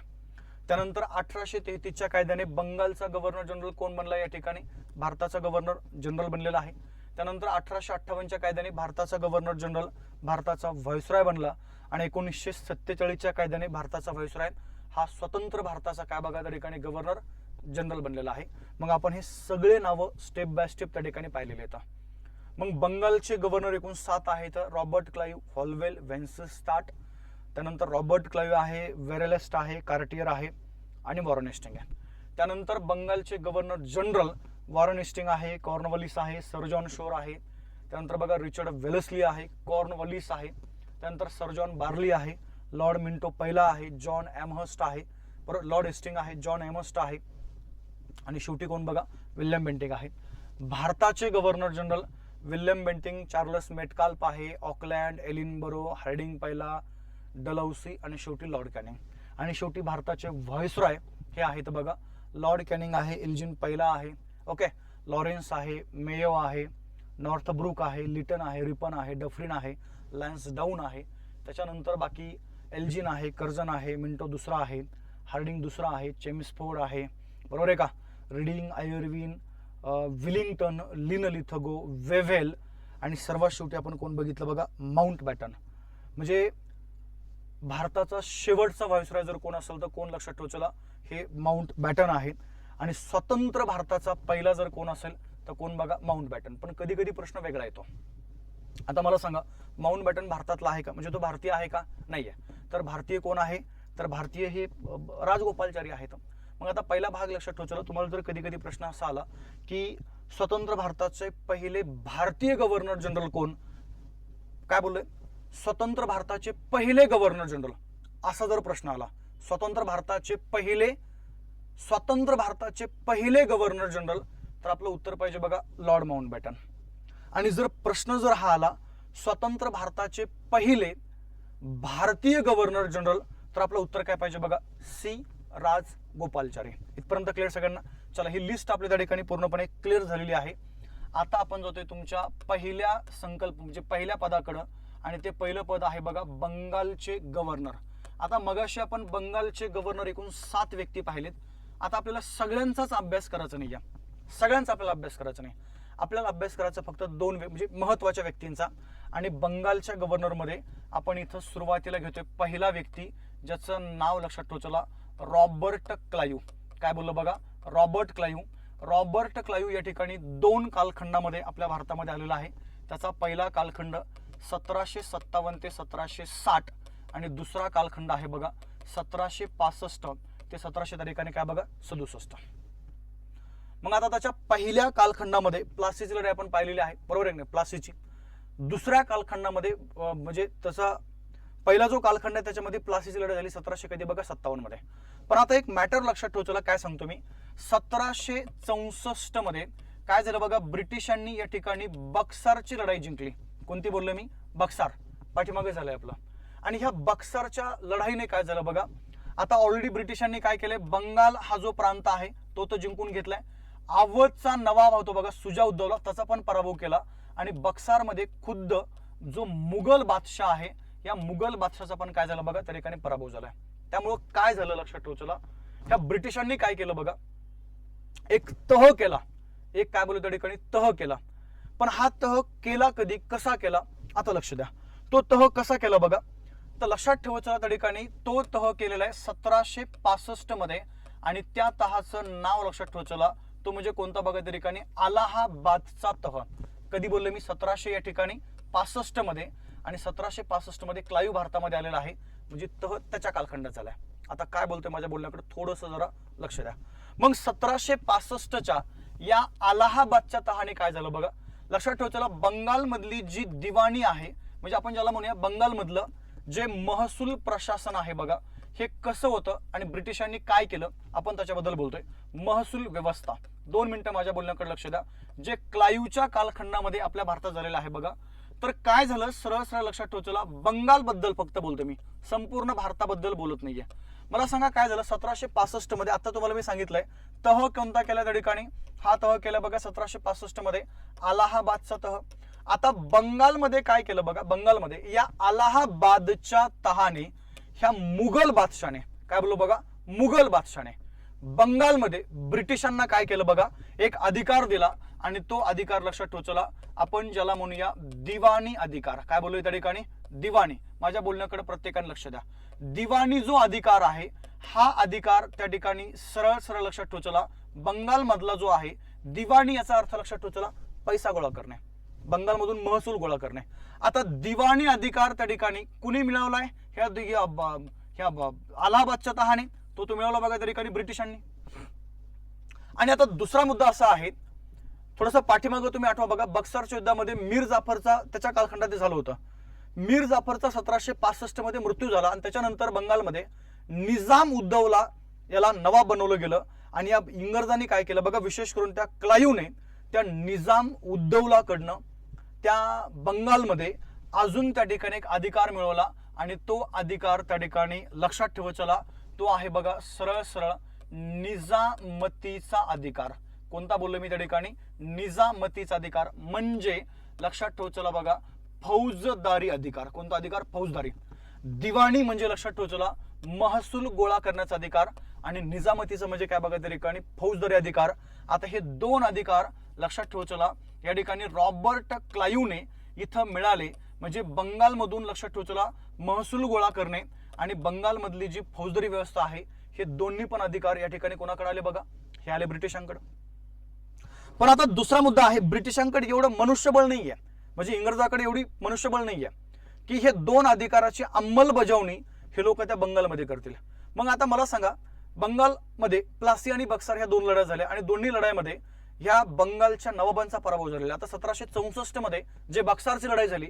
त्यानंतर 1833च्या कायद्याने बंगालचा गव्हर्नर जनरल कोण बनला, या ठिकाणी भारताचा गव्हर्नर जनरल बनलेला आहे. त्यानंतर 1858च्या कायद्याने भारताचा गव्हर्नर जनरल भारताचा व्हाईसरॉय बनला. आणि 1947च्या कायद्याने भारताचा व्हाईसरॉय हा स्वतंत्र भारताचा काय बघा त्या ठिकाणी गव्हर्नर जनरल बनलेला आहे. मग आपण हे सगळे नावं स्टेप बाय स्टेप त्या ठिकाणी पाहिलेले आहेत. मग बंगालचे गव्हर्नर एकूण 7 आहेत. रॉबर्ट क्लाइव्ह, हॉलवेल, वेन्सस्टाट, त्यानंतर रॉबर्ट क्लाइव्ह आहे, वेरेलेस्ट आहे, कार्टियर आहे आणि वॉरेन हेस्टिंग आहे. त्यानंतर बंगालचे गव्हर्नर जनरल वॉरेन हेस्टिंग आहे, कॉर्नवॉलिस आहे, सर जॉन शोर आहे. त्यानंतर बघा रिचर्ड वेलेस्ली आहे, कॉर्नवॉलिस आहे. त्यानंतर सर जॉन बार्ली आहे, लॉर्ड मिंटो पहिला आहे, जॉन एमहर्स्ट आहे, बरोबर, लॉर्ड हेस्टिंग आहे, जॉन एमहर्स्ट आहे आणि शेवटी कोण बघा विल्यम बेंटिंग आहे. भारताचे governor general William Bentinck, Charles Metcalfe आहे, ऑकलँड, एलिनबरो, हार्डिंग पहिला, डलहौसी आणि शेवटी लॉर्ड कॅनिंग. आणि शेवटी भारताचे व्हाईसरॉय हे आहेत बघा, लॉर्ड कॅनिंग आहे, एल्जिन पहिला आहे, ओके, लॉरेन्स आहे, मेयो आहे, नॉर्थब्रुक आहे, लिटन आहे, रिपन आहे, डफरिन आहे, लॅन्सडाऊन आहे. त्याच्यानंतर बाकी एल्जिन आहे, कर्जन आहे, मिंटो दुसरा आहे, हार्डिंग दुसरा आहे, चेम्सफोर्ड आहे, बरोबर आहे का, reading, Irwin, Willingdon, Linlithgow, Wavell आणि सर्वात शेवटी आपण कोण बघितलं बघा माउंट बॅटन. म्हणजे भारताचा शेवटचा व्हाईसरॉय जर कोण असेल तर कोण लक्षात ठेवा. चला हे माउंट बॅटन आहे. आणि स्वतंत्र भारताचा पहिला जर कोण असेल तर कोण बघा माउंट बॅटन. पण कधी कधी प्रश्न वेगळा येतो. आता मला सांगा माउंट बॅटन भारतातला आहे का, म्हणजे तो भारतीय आहे का, नाहीये. तर भारतीय कोण आहे, तर भारतीय हे राजगोपालचारी आहेत. मग आता पहिला भाग लक्षात ठेवा. चला तुम्हाला जर कधी कधी प्रश्न असा आला की स्वतंत्र भारताचे पहिले भारतीय गव्हर्नर जनरल कोण, काय बोललोय, स्वतंत्र भारताचे पहिले गव्हर्नर जनरल असा जर प्रश्न आला, स्वतंत्र भारताचे पहिले गव्हर्नर जनरल, तर आपलं उत्तर पाहिजे बघा लॉर्ड माउंटबॅटन. आणि जर प्रश्न जर हा आला स्वतंत्र भारताचे पहिले भारतीय गव्हर्नर जनरल, तर आपलं उत्तर काय पाहिजे बघा सी राजगोपालचारी. इथपर्यंत क्लिअर सगळ्यांना. चला ही लिस्ट आपल्या त्या ठिकाणी पूर्णपणे क्लिअर झालेली आहे. आता आपण जातोय तुमच्या पहिल्या संकल्प म्हणजे पहिल्या पदाकडं, आणि ते पहिलं पद आहे बघा बंगालचे गव्हर्नर. आता मगाशी आपण बंगालचे गव्हर्नर एकूण 7 व्यक्ती पाहिलेत. आता आपल्याला सगळ्यांचाच अभ्यास करायचा नाही, सगळ्यांचा आपल्याला अभ्यास करायचा नाही. आपल्याला अभ्यास करायचा फक्त 2 म्हणजे महत्वाच्या व्यक्तींचा. आणि बंगालच्या गव्हर्नरमध्ये आपण इथं सुरुवातीला घेतोय पहिला व्यक्ती ज्याचं नाव लक्षात ठेवा. चला रॉबर्ट क्लाइव्ह. काय बोललो बघा रॉबर्ट क्लाइव्ह. रॉबर्ट क्लाइव्ह या ठिकाणी 2 कालखंडामध्ये आपल्या भारतामध्ये आलेला आहे. त्याचा पहिला कालखंड 1757 ते 1760 आणि दुसरा कालखंड आहे बघा 1765 ते 1700 त्या ठिकाणी काय बघा 67. मग आता त्याच्या पहिल्या कालखंडामध्ये प्लासीची लढाई आपण पाहिलेली आहे, बरोबर आहे ना प्लासीची. दुसऱ्या कालखंडामध्ये म्हणजे त्याचा पहिला जो कालखंड आहे त्याच्यामध्ये प्लासीची लढाई झाली 1700 कधी बघा 57 मध्ये. पण आता एक मॅटर लक्षात ठेवा. चला काय सांगतो मी, 1764 मध्ये काय झालं बघा, ब्रिटिशांनी या ठिकाणी बक्सारची लढाई जिंकली. कोणती बोललो मी, बक्सार, पाठीमागे झालंय आपलं. आणि ह्या बक्सारच्या लढाईने काय झालं बघा, आता ऑलरेडी ब्रिटिशांनी काय केलंय, बंगाल हा जो प्रांत आहे तो जिंकून घेतलाय. अवधचा नवाब होतो बघा सुजाउद्दौला, त्याचा पण पराभव केला. आणि बक्सारमध्ये खुद्द जो मुघल बादशाह आहे या मुघल बादशाहचा पण काय झालं बघा त्या ठिकाणी पराभव झालाय. त्यामुळं काय झालं लक्षात ठेवा. चला ह्या ब्रिटिशांनी काय केलं बघा, एक तह केला, एक काय बोलतो त्या ठिकाणी तह केला. पण हा तह केला कधी, कसा केला, आता लक्ष द्या. तो तह कसा केला बघा, तर लक्षात ठेवायचं त्या ठिकाणी तो तह केलेला आहे 1765 मध्ये. आणि त्या तहाचं नाव लक्षात ठेवायचं तो म्हणजे कोणता बघा त्या ठिकाणी अलाहाबादचा तह. कधी बोललो मी 1700 या ठिकाणी 65 मध्ये, आणि 1765 मध्ये क्लाईव्ह भारतामध्ये आलेला आहे, म्हणजे तह त्याच्या कालखंडात झालाय. आता काय बोलतोय माझ्या बोलण्याकडे थोडंसं जरा लक्ष द्या. मग 1765च्या या अलाहाबादच्या तहाने काय झालं बघा. लक्षात ठेवा, चला बंगालमधली जी दिवाणी आहे, म्हणजे आपण ज्याला म्हणूया बंगालमधलं जे महसूल प्रशासन आहे बघा, हे कसं होतं आणि ब्रिटिशांनी काय केलं आपण त्याच्याबद्दल बोलतोय. महसूल व्यवस्था, 2 मिनिटं माझ्या बोलण्याकडे लक्ष द्या. जे क्लाईव्हच्या कालखंडामध्ये आपल्या भारतात झालेलं आहे बघा, तर काय झालं, सरळ सरळ लक्षात ठेवा, चला बंगाल बद्दल फक्त बोलतो मी, संपूर्ण भारताबद्दल बोलत नाहीये. मला सांगा काय झालं 1765 मध्ये. आता तुम्हाला मी सांगितलंय तह कोणता केला त्या ठिकाणी, हा तह केला बघा 1765 मध्ये, अलाहाबादचा तह. आता बंगालमध्ये काय केलं बघा, बंगालमध्ये या अलाहाबादच्या तहाने ह्या मुघल बादशाने काय बोललो बघा, मुघल बादशाने बंगालमध्ये ब्रिटिशांना काय केलं बघा, एक अधिकार दिला, आणि तो अधिकार लक्षात ठेवला आपण ज्याला म्हणूया दिवाणी अधिकार. काय बोललो त्या ठिकाणी, दिवाणी. माझ्या बोलण्याकडे प्रत्येकाने लक्ष द्या. दिवाणी जो अधिकार आहे, हा अधिकार त्या ठिकाणी सरळ सरळ लक्षात ठेवला बंगाल मधला जो आहे दिवाणी, याचा अर्थ लक्षात ठेवला पैसा गोळा करणे, बंगालमधून महसूल गोळा करणे. आता दिवाणी अधिकार त्या ठिकाणी कुणी मिळवलाय, ह्या अलाहाबादच्या तहाने, तो मिळवला बघा त्या ठिकाणी ब्रिटिशांनी. आणि आता दुसरा मुद्दा असा आहे, थोडंसं पाठीमागं तुम्ही आठवा बघा, बक्सरच्या युद्धामध्ये मीर जाफरचा त्याच्या कालखंडात झालं होतं. मीर जाफरचा 1765 मध्ये मृत्यू झाला, आणि त्याच्यानंतर बंगालमध्ये निजाम उद्दौला याला नवाब बनवलं गेलं. आणि या इंग्रजांनी काय केलं बघा, विशेष करून त्या क्लाईव्हने त्या निजाम उद्दौलाकडनं त्या बंगालमध्ये अजून त्या ठिकाणी एक अधिकार मिळवला, आणि तो अधिकार त्या ठिकाणी लक्षात ठेवायचा, तो आहे बघा सरळ सरळ निजामतीचा अधिकार. कोणता बोललो मी त्या ठिकाणी, निजामतीचा अधिकार. म्हणजे लक्षात ठेवायचा बघा फौजदारी अधिकार. कोणता अधिकार, फौजदारी. दिवाणी म्हणजे लक्षात ठेवायचा महसूल गोळा करण्याचा अधिकार, आणि निजामतीचं म्हणजे काय बघा त्या ठिकाणी फौजदारी अधिकार. आता हे 2 अधिकार लक्षात ठेवायचा या ठिकाणी रॉबर्ट क्लाईव्हने इथं मिळाले. म्हणजे बंगालमधून लक्षात ठेवायचा महसूल गोळा करणे आणि बंगालमधली जी फौजदारी व्यवस्था आहे, हे दोन्ही पण अधिकार या ठिकाणी कोणाकडे आले बघा, हे आले ब्रिटिशांकडे. पण आता दुसरा मुद्दा आहे, ब्रिटिशांकडे एवढं मनुष्यबळ नाहीये, म्हणजे इंग्रजांकडे एवढी मनुष्यबळ नाहीये की हे 2 अधिकाराची अंमलबजावणी हे लोक त्या बंगालमध्ये करतील. मग आता मला सांगा, बंगालमध्ये प्लासी आणि बक्सर ह्या 2 लढाई झाल्या, आणि दोन्ही लढाईमध्ये ह्या बंगालच्या नवाबांचा पराभव झालेला. आता 1764 मध्ये जे बक्सरची लढाई झाली,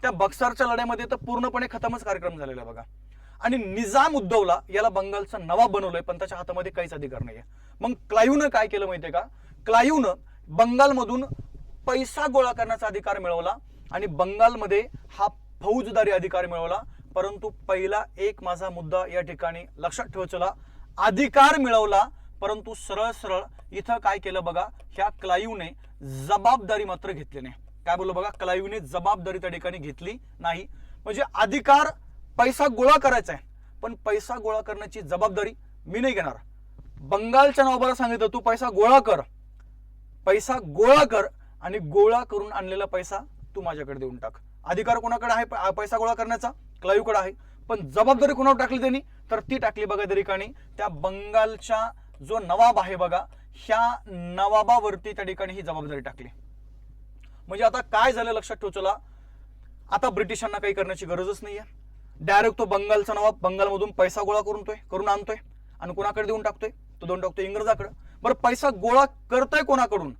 त्या बक्सरच्या लढाईमध्ये तर पूर्णपणे खतमच कार्यक्रम झालेला बघा. आणि निजाम उद्दौला याला बंगालचा नवाब बनवलंय, पण त्याच्या हातामध्ये काहीच अधिकार नाहीये. मग क्लाईव्हनं काय केलं माहितीये का, क्लाईव्हनं बंगालमधून पैसा गोळा करण्याचा अधिकार मिळवला, आणि बंगालमध्ये हा फौजदारी अधिकार मिळवला. परंतु पहिला एक माझा मुद्दा या ठिकाणी लक्षात ठेवायचा, अधिकार मिळवला, परंतु सरळ सरळ इथं काय केलं बघा, ह्या क्लाईव्हने जबाबदारी मात्र घेतली नाही. काय बोललो बघा, क्लाईव्हने जबाबदारी त्या ठिकाणी घेतली नाही. म्हणजे अधिकार पैसा गोळा करायचा आहे, पण पैसा गोळा करण्याची जबाबदारी मी नाही घेणार. बंगालच्या नवाबाला सांगितलं तू पैसा गोळा कर, आणि गोळा करून आणलेला पैसा तू माझ्याकडे देऊन टाक. अधिकार कोणाकडे आहे पैसा गोळा करण्याचा, क्लाईव्हकडे आहे, पण जबाबदारी कोणावर टाकली त्यांनी, तर ती टाकली बघा त्या ठिकाणी त्या बंगालच्या जो नवाब आहे बघा, ह्या नवाबावरती त्या ठिकाणी ही जबाबदारी टाकली. म्हणजे आता काय झालं लक्षात ठेवचला, आता ब्रिटिशांना काही करण्याची गरजच नाहीये. डायरेक्ट तो बंगालचा नवाब बंगालमधून पैसा गोळा करून आणतोय, आणि कोणाकडे देऊन टाकतोय, तो देऊन टाकतोय इंग्रजाकडे. बरं पैसा गोळा करतोय कोणाकडून,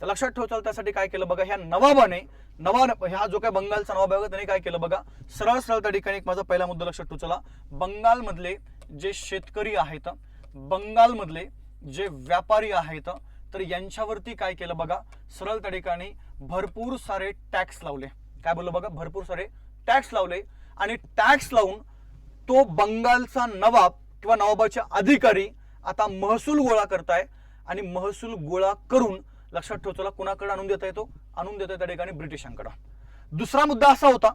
तर लक्षात ठेवायचं, त्यासाठी काय केलं बघा, ह्या नवाबाने ह्या जो काय बंगालचा नवाब आहे त्याने काय केलं बघा, सरळ सरळ त्या ठिकाणी माझा पहिला मुद्दा लक्षात ठेवायचा, बंगालमधले जे शेतकरी आहेत, बंगालमधले जे व्यापारी आहेत, तर यांच्यावरती काय केलं बघा, सरळ त्या ठिकाणी भरपूर सारे टॅक्स लावले. काय बोललो बघा, भरपूर सारे टॅक्स लावले, आणि टॅक्स लावून तो बंगालचा नवाब किंवा नवाबाचे अधिकारी आता महसूल गोळा करताय, आणि महसूल गोळा करून लक्षात ठेवतो कोणाकडे आणून देता येतो, आणून देतो त्या ठिकाणी ब्रिटिशांकडे. दुसरा मुद्दा असा होता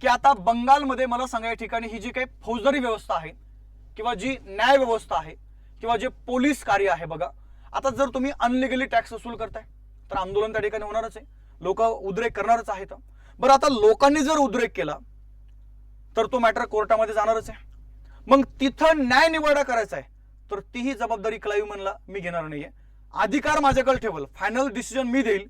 की आता बंगालमध्ये मला सांगा, या ठिकाणी ही जी काही फौजदारी व्यवस्था आहे, किंवा जी न्याय व्यवस्था आहे, किंवा जे पोलीस कार्य आहे बघा, आता जर तुम्ही अनलिगली टॅक्स वसूल करताय तर आंदोलन त्या ठिकाणी होणारच आहे, लोक उद्रेक करणारच आहेत. बरं आता लोकांनी जर उद्रेक केला तर तो मॅटर कोर्टामध्ये जाणारच आहे. मग तिथं न्याय निवाडा करायचा आहे, तर तीही जबाबदारी क्लाईव्ह म्हणला मी घेणार नाहीये, अधिकार माझ्याकडे ठेवल, फायनल डिसिजन मी देईल,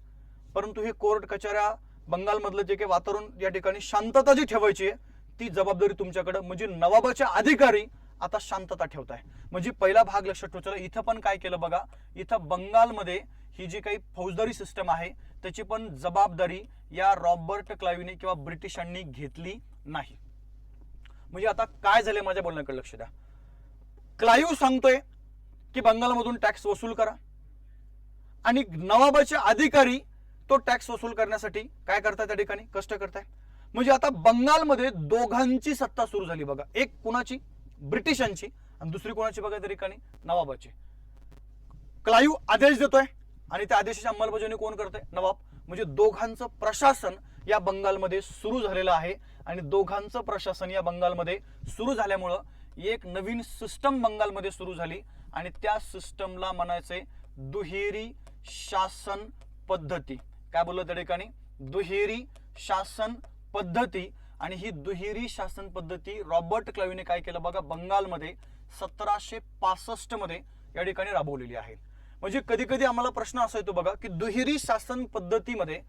परंतु हे कोर्ट कचऱ्या बंगालमधलं जे काही वातावरण या ठिकाणी शांतता जी ठेवायची आहे ती जबाबदारी तुमच्याकडे, म्हणजे नवाबाचे अधिकारी आता शांतता ठेवताय. म्हणजे पहिला भाग लक्षात ठेवायचा. इथं पण काय केलं बघा, इथं बंगालमध्ये ही जी काही फौजदारी सिस्टम आहे त्याची पण जबाबदारी या रॉबर्ट क्लाइव्हने किंवा ब्रिटिशांनी घेतली नाही. म्हणजे आता काय झाले माझ्या बोलण्याकडे लक्ष द्या. क्लाइव्ह सांगतोय की बंगालमधून टॅक्स वसूल करा आणि नवाबाचे अधिकारी तो टॅक्स वसूल करण्यासाठी काय करताय, त्या ठिकाणी कष्ट करताय. म्हणजे आता बंगालमध्ये दोघांची सत्ता सुरू झाली बघा. एक कुणाची, ब्रिटिशांची, आणि दुसरी कोणाची बघा त्या ठिकाणी, नवाबाची. क्लाइव्ह आदेश देतोय आणि त्या आदेशाची अंमलबजावणी कोण करतंय, नवाब. म्हणजे दोघांचं प्रशासन या बंगालमध्ये सुरू झालेलं आहे आणि दोघांचं प्रशासन या बंगालमध्ये सुरू झाल्यामुळं एक नवीन सिस्टम बंगालमध्ये सुरू झाली आणि त्या सिस्टमला म्हणायचंय दुहेरी शासन पद्धती. काय बोललो त्या ठिकाणी, दुहेरी शासन पद्धती. आणि ही दुहेरी शासन पद्धती रॉबर्ट क्लाइव्हने काय केलं बघा, बंगालमध्ये 1765 मध्ये या ठिकाणी राबवलेली आहे. म्हणजे कधी कधी आम्हाला प्रश्न असा येतो बघा की दुहेरी शासन पद्धतीमध्ये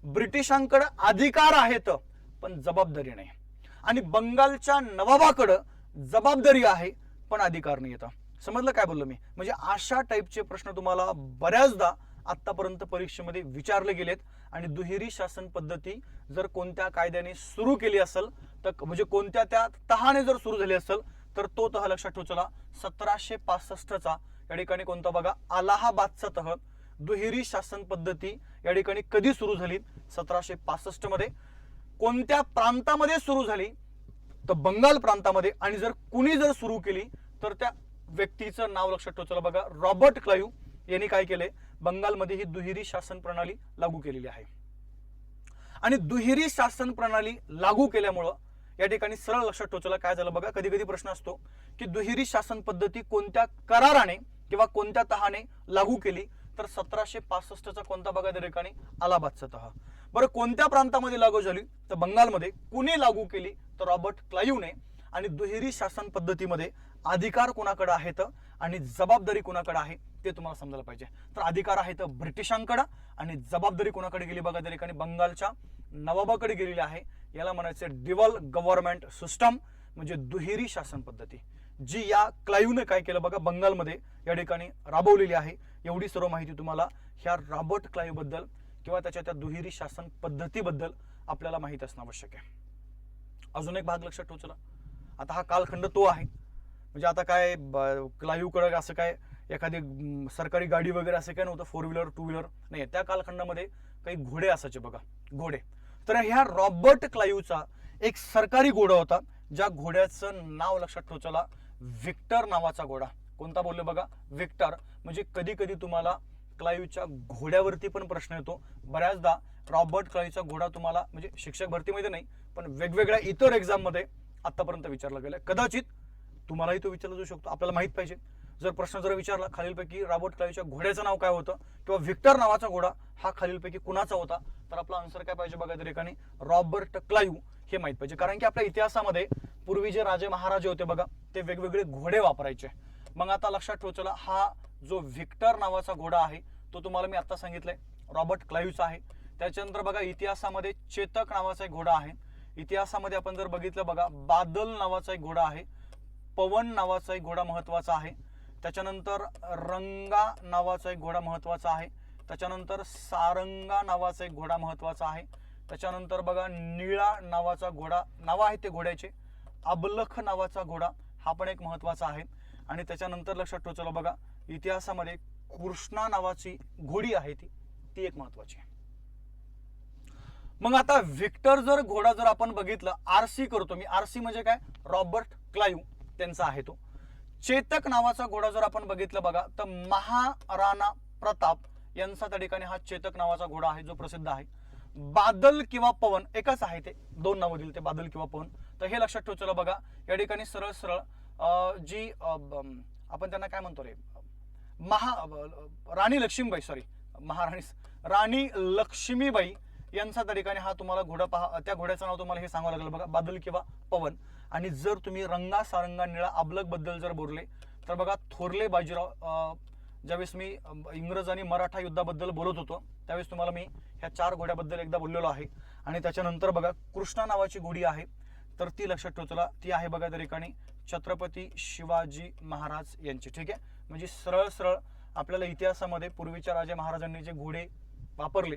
ब्रिटिशांकडे अधिकार आहेत पण जबाबदारी नाही, आणि बंगालच्या नवाबाकडे जबाबदारी आहे पण अधिकार नाही येतं. समजलं काय बोललो मी. म्हणजे अशा टाईपचे प्रश्न तुम्हाला बऱ्याचदा आतापर्यंत परीक्षेमध्ये विचारले गेलेत. आणि दुहेरी शासन पद्धती जर कोणत्या कायद्याने सुरू केली असेल तर, म्हणजे कोणत्या त्या तहाने जर सुरू झाली असेल तर तो तह लक्षात ठेवा 1765चा या ठिकाणी कोणता बघा, अलाहाबादचा तह. दुहेरी शासन पद्धती या ठिकाणी कधी सुरू झाली, 1765 मध्ये. कोणत्या प्रांतामध्ये सुरू झाली तर बंगाल प्रांतामध्ये. आणि जर कुणी जर सुरू केली तर त्या व्यक्तीचं नाव लक्षात ठेवा बघा, रॉबर्ट क्लाइव्ह यांनी काय केले, बंगालमध्ये ही दुहेरी शासन प्रणाली लागू केलेली आहे. आणि दुहेरी शासन प्रणाली लागू केल्यामुळं या ठिकाणी सरळ लक्षात ठेवा काय झालं बघा. कधी कधी प्रश्न असतो की दुहेरी शासन पद्धती कोणत्या कराराने किंवा कोणत्या तहाने लागू केली, तर 1765चा कोणता बघा त्या ठिकाणी, अलाहाबादचा तह. बरं कोणत्या प्रांतामध्ये लागू झाली तर बंगालमध्ये. कुणी लागू केली तर रॉबर्ट क्लाइव्हने. आणि दुहेरी शासन पद्धतीमध्ये अधिकार कोणाकडे आहेत आणि जबाबदारी कोणाकडे आहे ते तुम्हाला समजायला पाहिजे. तर अधिकार आहेत ब्रिटिशांकडे आणि जबाबदारी कोणाकडे गेली बघा त्या ठिकाणी, बंगालच्या नवाबाकडे गेलेली आहे. याला म्हणायचं डिवल गव्हर्नमेंट सिस्टम, म्हणजे दुहेरी शासन पद्धती, जी या क्लाइव्हने काय केलं बघा, बंगालमध्ये या ठिकाणी राबवलेली आहे. एवढी सर्व माहिती तुम्हाला ह्या रॉबर्ट क्लाइव्ह बद्दल किंवा त्याच्या त्या दुहेरी शासन पद्धतीबद्दल आपल्याला माहित असणं आवश्यक आहे. अजून एक भाग लक्षात ठेवा. आता हा कालखंड तो आहे, म्हणजे आता काय क्लाइव्हकडे असं काय एखादी सरकारी गाडी वगैरे असं काय नव्हतं, 4 व्हीलर 2 व्हीलर नाही. त्या कालखंडामध्ये काही घोडे असायचे बघा, घोडे. तर ह्या रॉबर्ट क्लाइव्हचा एक सरकारी घोडा होता, ज्या घोड्याचं नाव लक्षात ठेवा, व्हिक्टर नावाचा घोडा. कोणता बोलले बघा, व्हिक्टर. म्हणजे कधी कधी तुम्हाला क्लाइव्हच्या घोड्यावरती पण प्रश्न येतो. बऱ्याचदा रॉबर्ट क्लाइव्हचा घोडा तुम्हाला म्हणजे शिक्षक भरतीमध्ये नाही पण वेगवेगळ्या इतर एक्झाम मध्ये आतापर्यंत विचारला गेला. कदाचित तुम्हालाही तो विचारला जाऊ शकतो. आपल्याला माहित पाहिजे, जर प्रश्न जर विचारला खालीलपैकी रॉबर्ट क्लाइव्हच्या घोड्याचं नाव काय होतं किंवा व्हिक्टर नावाचा घोडा हा खालीलपैकी कुणाचा होता, तर आपला आन्सर काय पाहिजे बघा त्या ठिकाणी, रॉबर्ट क्लाइव्ह हे माहित पाहिजे. कारण की आपल्या इतिहासामध्ये पूर्वी जे राजे महाराजे होते बघा ते वेगवेगळे घोडे वापरायचे. मग आता लक्षात ठेवा, हा जो व्हिक्टर नावाचा घोडा आहे तो तुम्हाला मी आता सांगितलंय रॉबर्ट क्लाइव्हचा आहे. त्याच्यानंतर बघा इतिहासामध्ये चेतक नावाचा एक घोडा आहे. इतिहासामध्ये आपण जर बघितलं बघा, बादल नावाचा एक घोडा आहे. पवन नावाचा एक घोडा महत्वाचा आहे. त्याच्यानंतर रंगा नावाचा एक घोडा महत्वाचा आहे. त्याच्यानंतर सारंगा नावाचा एक घोडा महत्वाचा आहे. त्याच्यानंतर बघा निळा नावाचा घोडा, नाव आहे ते घोड्याचे. अबलख नावाचा घोडा हा पण एक महत्वाचा आहे. आणि त्याच्यानंतर लक्षात ठेवा बघा इतिहासामध्ये कृष्णा नावाची घोडी आहे ती एक महत्वाची आहे. मग आता व्हिक्टर जर घोडा जर आपण बघितलं, आरसी करतो मी, आरसी म्हणजे काय, रॉबर्ट क्लाइव्ह त्यांचा आहे तो. चेतक नावाचा घोडा जर आपण बघितलं बघा तर महाराणा प्रताप यांचा त्या ठिकाणी हा चेतक नावाचा घोडा आहे जो प्रसिद्ध आहे. बादल किंवा पवन एकच आहे, ते दोन नावं दिली ते बादल किंवा पवन. तर हे लक्षात ठेवा बघा या ठिकाणी सरळ सरळ जी आपण त्यांना काय म्हणतो रे, राणी लक्ष्मीबाई, सॉरी महाराणी राणी लक्ष्मीबाई यांचा त्या ठिकाणी हा तुम्हाला घोडा पहा. त्या घोड्याचं नाव तुम्हाला हे सांगावं लागलं बघा, बादल किंवा पवन. आणि जर तुम्ही रंगा सारंगा निळा अबलक बद्दल जर बोलले तर बघा थोरले बाजीराव ज्यावेळेस मी इंग्रज आणि मराठा युद्धाबद्दल बोलत होतो त्यावेळेस तुम्हाला मी ह्या 4 घोड्याबद्दल एकदा बोललेलो आहे. आणि त्याच्यानंतर बघा कृष्णा नावाची घोडी आहे, तर ती लक्षात ठेवा. चला ती आहे बघा त्या ठिकाणी छत्रपती शिवाजी महाराज यांची. ठीक आहे, म्हणजे सरळ सरळ आपल्याला इतिहासामध्ये पूर्वीच्या राजे महाराजांनी जे घोडे वापरले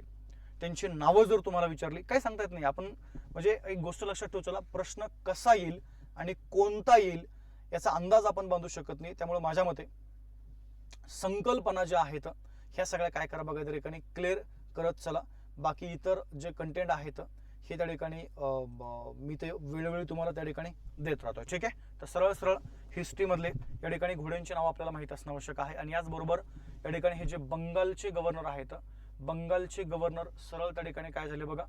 त्यांची नावं जर तुम्हाला विचारली काय सांगता येत नाही. आपण म्हणजे एक गोष्ट लक्षात ठेवू, चला प्रश्न कसा येईल आणि कोणता येईल याचा अंदाज आपण बांधू शकत नाही. त्यामुळे माझ्या मते संकल्पना ज्या आहेत ह्या सगळ्या काय करा बघा त्या ठिकाणी क्लिअर करत चला. बाकी इतर जे कंटेंट आहेत हे त्या ठिकाणी मी ते वेळोवेळी तुम्हाला त्या ठिकाणी देत राहतो. ठीक आहे, तर सरळ सरळ हिस्ट्रीमधले या ठिकाणी घोड्यांची नावं आपल्याला माहीत असणं आवश्यक आहे. आणि याचबरोबर या ठिकाणी हे जे बंगालचे गव्हर्नर आहेत, बंगालचे गव्हर्नर सरळ त्या ठिकाणी काय झाले बघा,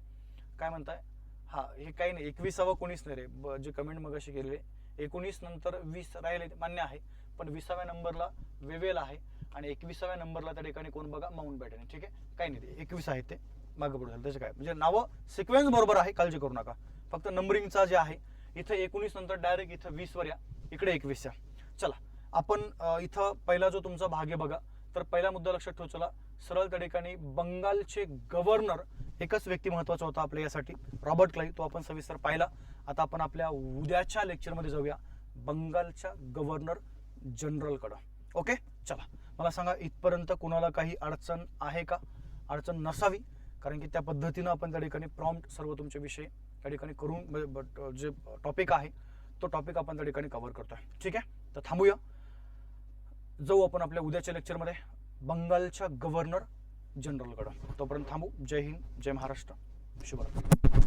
काय म्हणताय, हा हे काही नाही 21वा 19 नाही रे, जे कमेंट मग अशी केलेले 19 नंतर 20 राहिले मान्य आहे, पण 20व्या नंबरला वेवेल आहे आणि 21व्या नंबरला त्या ठिकाणी कोण बघा माउंट बॅटन आहे. ठीक आहे, काही नाही ते 21 आहेत ते मागे पुढे झालं त्याचं काय, म्हणजे नावं सिक्वेन्स बरोबर आहे, काळजी करू नका. फक्त नंबरिंगचा जे आहे इथं 19 नंतर डायरेक्ट इथं 20 वर या, इकडे 21 या. चला आपण इथं पहिला जो तुमचा भाग आहे बघा, तर पहिला मुद्दा लक्षात ठेवू. चला सरळ त्या ठिकाणी बंगालचे गव्हर्नर एकच व्यक्ती महत्वाचा होता आपल्या यासाठी, रॉबर्ट क्लाइव्ह, तो आपण सविस्तर पाहिला. आता आपण आपल्या उद्याच्या लेक्चरमध्ये जाऊया बंगालच्या गव्हर्नर जनरलकडं. ओके, चला मला सांगा इथपर्यंत कुणाला काही अडचण आहे का? अडचण नसावी, कारण की त्या पद्धतीनं आपण त्या ठिकाणी प्रॉम्प्ट सर्व तुमचे विषय त्या ठिकाणी करून जे टॉपिक आहे तो टॉपिक आपण त्या ठिकाणी कव्हर करतोय. ठीक आहे, तर थांबूया, जाऊ आपण आपल्या उद्याच्या लेक्चरमध्ये बंगालच्या गव्हर्नर जनरलकडं. तोपर्यंत थांबू. जय हिंद, जय महाराष्ट्र, शुभरात्री.